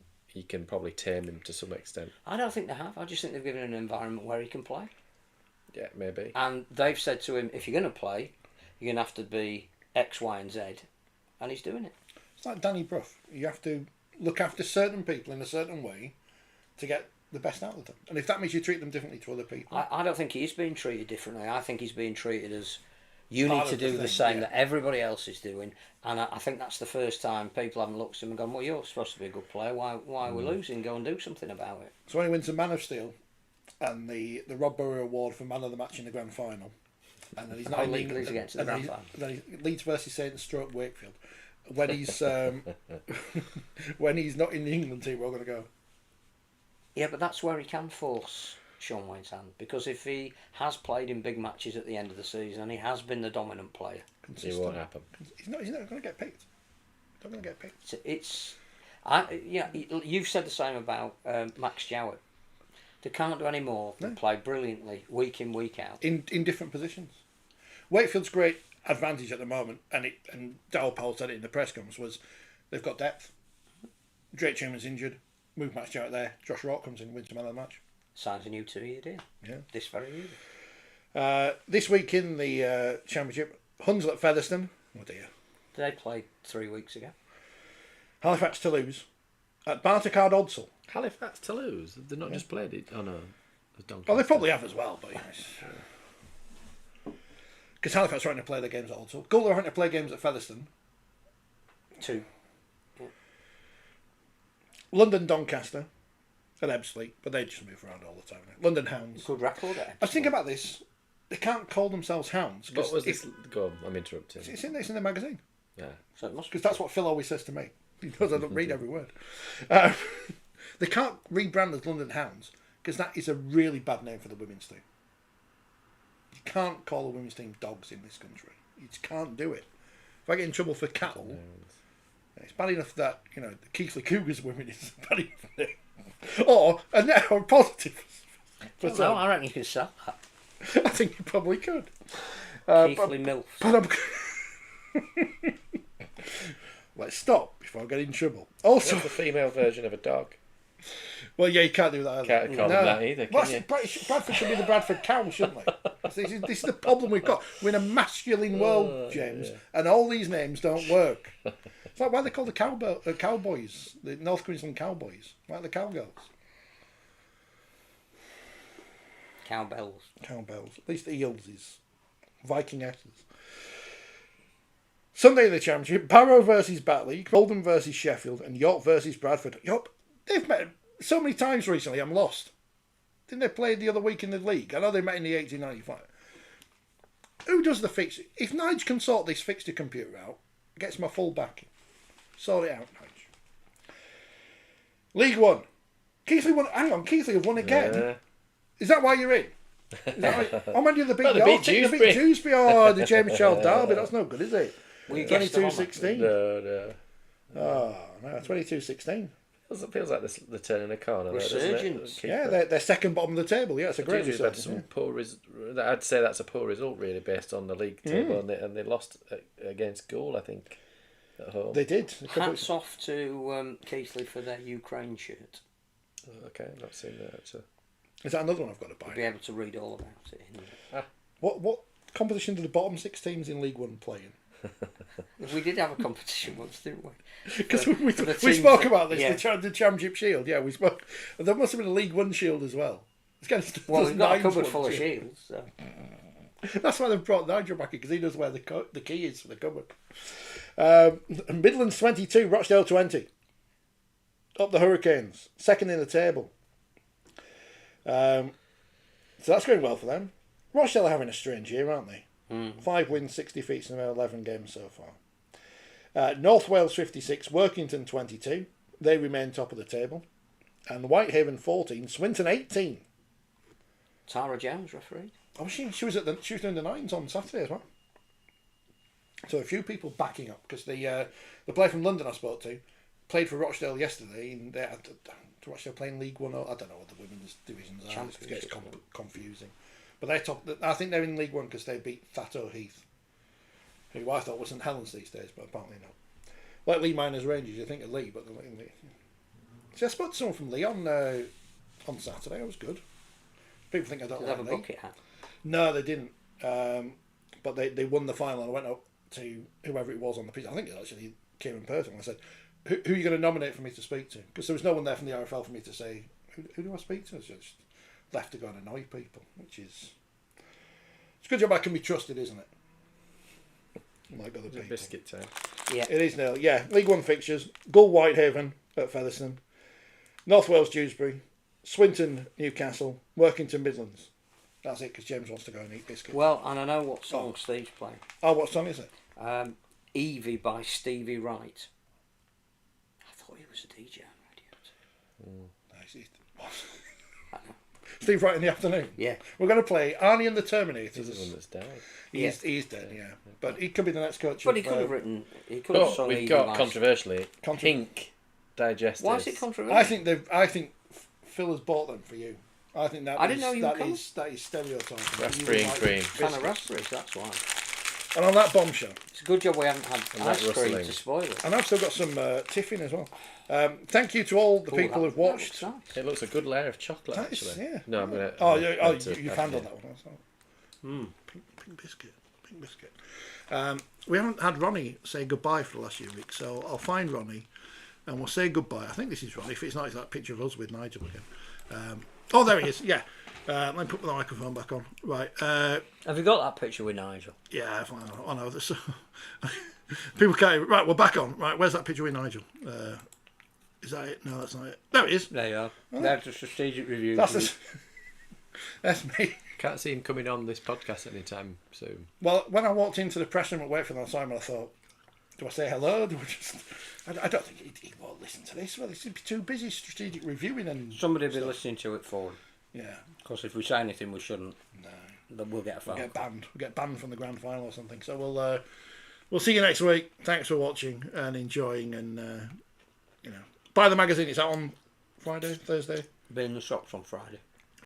Speaker 2: probably tame him to some extent.
Speaker 3: I don't think they have. I just think they've given him an environment where he can play.
Speaker 2: Yeah, maybe.
Speaker 3: And they've said to him, if you're going to play, you're going to have to be X, Y and Z. And he's doing it.
Speaker 1: It's like Danny Brough. You have to look after certain people in a certain way to get the best out of them. And if that means you treat them differently to other people...
Speaker 3: I don't think he's being treated differently. I think he's being treated as You need
Speaker 1: part
Speaker 3: to
Speaker 1: of
Speaker 3: do the
Speaker 1: thing,
Speaker 3: same
Speaker 1: yeah.
Speaker 3: that everybody else is doing. And I think that's the first time people haven't looked at him and gone, well, you're supposed to be a good player. Why are we losing? Go and do something about it.
Speaker 1: So when he wins the Man of Steel and the Rob Burrow Award for Man of the Match in the Grand Final, and then he's not in
Speaker 3: Leeds
Speaker 1: England,
Speaker 3: against the Grand Final.
Speaker 1: Then Leeds versus Saints stroke Wakefield. When he's when he's not in the England team, we're going to go.
Speaker 3: Yeah, but that's where he can force Sean Wayne's hand, because if he has played in big matches at the end of the season and he has been the dominant player,
Speaker 2: it won't happen.
Speaker 1: He's not going to get picked. Not going to get picked.
Speaker 3: You've said the same about Max Jowett. They can't do any more than play brilliantly week in, week out
Speaker 1: in different positions. Wakefield's great advantage at the moment, and Darryl Powell said it in the press conference, was they've got depth. Drake Chairman's injured. Move Max Jowett there. Josh Rock comes in, wins the Man of the Match.
Speaker 3: Signs a new 2-year deal.
Speaker 1: Yeah.
Speaker 3: This very year.
Speaker 1: This week in the Championship, Hunslet at Featherstone. Oh dear.
Speaker 3: They played 3 weeks ago.
Speaker 1: Halifax Toulouse. At Bartercard Odsal.
Speaker 2: Halifax Toulouse. They've not just played it. Oh no.
Speaker 1: Well, they probably have as well, but because Halifax are having to play their games at Odsal. Gull are having to play games at Featherstone.
Speaker 3: 2. Yeah.
Speaker 1: London Doncaster at Ebbsfleet, but they just move around all the time. London Hounds.
Speaker 3: Good record at
Speaker 1: I was thinking about this. They can't call themselves Hounds.
Speaker 2: What was this? Go on, I'm interrupting.
Speaker 1: It's in the magazine.
Speaker 2: Yeah.
Speaker 3: So it must
Speaker 1: Because that's what Phil always says to me. He knows I don't read every word. They can't rebrand as London Hounds because that is a really bad name for the women's team. You can't call the women's team dogs in this country. You just can't do it. If I get in trouble for cattle, it's bad enough that, the Keighley Cougars women is bad enough. Or a positive.
Speaker 3: No, I reckon you could sell that.
Speaker 1: I think you probably could.
Speaker 3: Keighley Milf.
Speaker 1: But let's stop before I get in trouble. Also,
Speaker 2: What's the female version of a dog?
Speaker 1: Well, yeah, you can't do that.
Speaker 2: Can't call them that either, can you?
Speaker 1: Bradford should be the Bradford cow, shouldn't they? This is the problem we've got. We're in a masculine world, James, and all these names don't work. It's like why they call the cowboys, the North Queensland Cowboys, like the cowgirls.
Speaker 3: Cowbells.
Speaker 1: Cowbells. At least the Eels is Viking S's. Sunday in the Championship, Barrow versus Batley, Oldham versus Sheffield, and York versus Bradford. York, they've met so many times recently, I'm lost. Didn't they play the other week in the league? I know they met in the 1895. Who does the fix? If Nige can sort this fixture computer out, gets my full backing. Sort it out, Nige. League One. Keighley won. Hang on, Keighley have won again.
Speaker 2: Yeah.
Speaker 1: Is that why you're in? Is that why, oh man, you're the big
Speaker 2: Well, they beat Dewsbury.
Speaker 1: Dewsbury. Oh, the James Charles Derby. That's no good, is it?
Speaker 3: Well, you guessed them on that.
Speaker 1: 22-16.
Speaker 2: No.
Speaker 1: Oh no, 22-16.
Speaker 2: Feels like they're turning a corner.
Speaker 3: Resurgence.
Speaker 1: Yeah, they're second bottom of the table. Yeah, it's a great
Speaker 2: Had
Speaker 1: result.
Speaker 2: some poor I'd say that's a poor result, really, based on the league table, and they lost against Goal, I think, at home.
Speaker 1: They did.
Speaker 3: Hats off to Keighley for their Ukraine shirt.
Speaker 2: Okay, I've not seen that. So.
Speaker 1: Is that another one I've got to buy?
Speaker 3: You'll be able to read all about it.
Speaker 1: What competition do the bottom 6 teams in League One play in?
Speaker 3: We did have a competition once, didn't we?
Speaker 1: Because we spoke about this, the Championship Shield. Yeah, we spoke. There must have been a League One Shield as well.
Speaker 3: Well, we've got a cupboard full of shields. So.
Speaker 1: That's why they've brought Nigel back in, because he knows where the key is for the cupboard. Midlands 22, Rochdale 20. Up the Hurricanes, second in the table. So that's going well for them. Rochdale are having a strange year, aren't they? 5 wins, 6 defeats in about 11 games so far. North Wales 56, Workington 22. They remain top of the table. And Whitehaven 14, Swinton 18.
Speaker 3: Tara Jones refereed.
Speaker 1: Oh, she was doing the nines on Saturday as well. So a few people backing up, because the player from London I spoke to played for Rochdale yesterday, and Rochdale playing League One. I don't know what the women's divisions are. It gets confusing. But they're top. I think they're in League One because they beat Thatto Heath, who I thought wasn't Helens these days, but apparently not. Like Lee Miners Rangers, you think of Lee, but they're not in Lee. See, I spoke to someone from Lee on Saturday. It was good. People think I don't
Speaker 3: Did
Speaker 1: like
Speaker 3: they have
Speaker 1: Lee.
Speaker 3: a bucket hat?
Speaker 1: No, they didn't. But they won the final, and I went up to whoever it was on the pitch. I think it was actually Kieran Purton. I said, who are you going to nominate for me to speak to? Because there was no one there from the RFL for me to say, who do I speak to? So I just left to go and annoy people, which is... It's a good job I can be trusted, isn't it? like other people.
Speaker 2: Biscuit time.
Speaker 3: Yeah.
Speaker 1: It is now. Yeah, League One fixtures: Gull Whitehaven at Featherstone, North Wales Dewsbury, Swinton Newcastle, Workington Midlands. That's it, because James wants to go and eat biscuits.
Speaker 3: Well, and I know what song Steve's playing.
Speaker 1: Oh, what song is it?
Speaker 3: Evie by Stevie Wright. I thought he was a DJ on radio.
Speaker 1: Nice. Steve Wright in the afternoon.
Speaker 3: Yeah.
Speaker 1: We're going to play Arnie and the Terminators.
Speaker 2: He's the one that's died.
Speaker 1: He's dead, yeah. But he could be the next coach.
Speaker 3: But he could have written. He could have sung.
Speaker 2: We've got controversially Pink digestives.
Speaker 3: Why is it controversial?
Speaker 1: I think Phil has bought them for you. I think that.
Speaker 3: I didn't know you were coming.
Speaker 1: That is stereotyping.
Speaker 2: Raspberry and cream.
Speaker 3: Kind of raspberries. That's why.
Speaker 1: And on that bombshell,
Speaker 3: it's a good job we haven't had ice cream
Speaker 2: rustling
Speaker 3: to spoil it.
Speaker 1: and I've still got some tiffin as well. Thank you to all the people who've watched.
Speaker 3: Nice.
Speaker 2: It looks a good layer of chocolate,
Speaker 1: That is,
Speaker 2: actually.
Speaker 1: yeah.
Speaker 2: No, I'm gonna.
Speaker 1: You've handled that one. Pink biscuit. We haven't had Ronnie say goodbye for the last few weeks, so I'll find Ronnie and we'll say goodbye. I think this is Ronnie. If it's not, it's that picture of us with Nigel again. There he is. Yeah. Let me put the microphone back on. Right.
Speaker 3: Have you got that picture with Nigel?
Speaker 1: Yeah, I know. People can't. Right, we're back on. Right, where's that picture with Nigel? Is that it? No, that's not it. There it is.
Speaker 3: There you are. That's a strategic review.
Speaker 1: That's me.
Speaker 2: Can't see him coming on this podcast anytime soon.
Speaker 1: Well, when I walked into the press room at Wakefield on Simon, I thought, do I say hello? Do I just? I don't think he won't listen to this. Well, he'd be too busy strategic reviewing and.
Speaker 3: Somebody will be listening to it for him.
Speaker 1: Yeah.
Speaker 3: Because if we say anything we shouldn't, then we'll get a phone.
Speaker 1: We'll get banned from the grand final or something. So we'll see you next week. Thanks for watching and enjoying, and buy the magazine. It's out on Friday, Thursday.
Speaker 3: Be in the shops on Friday.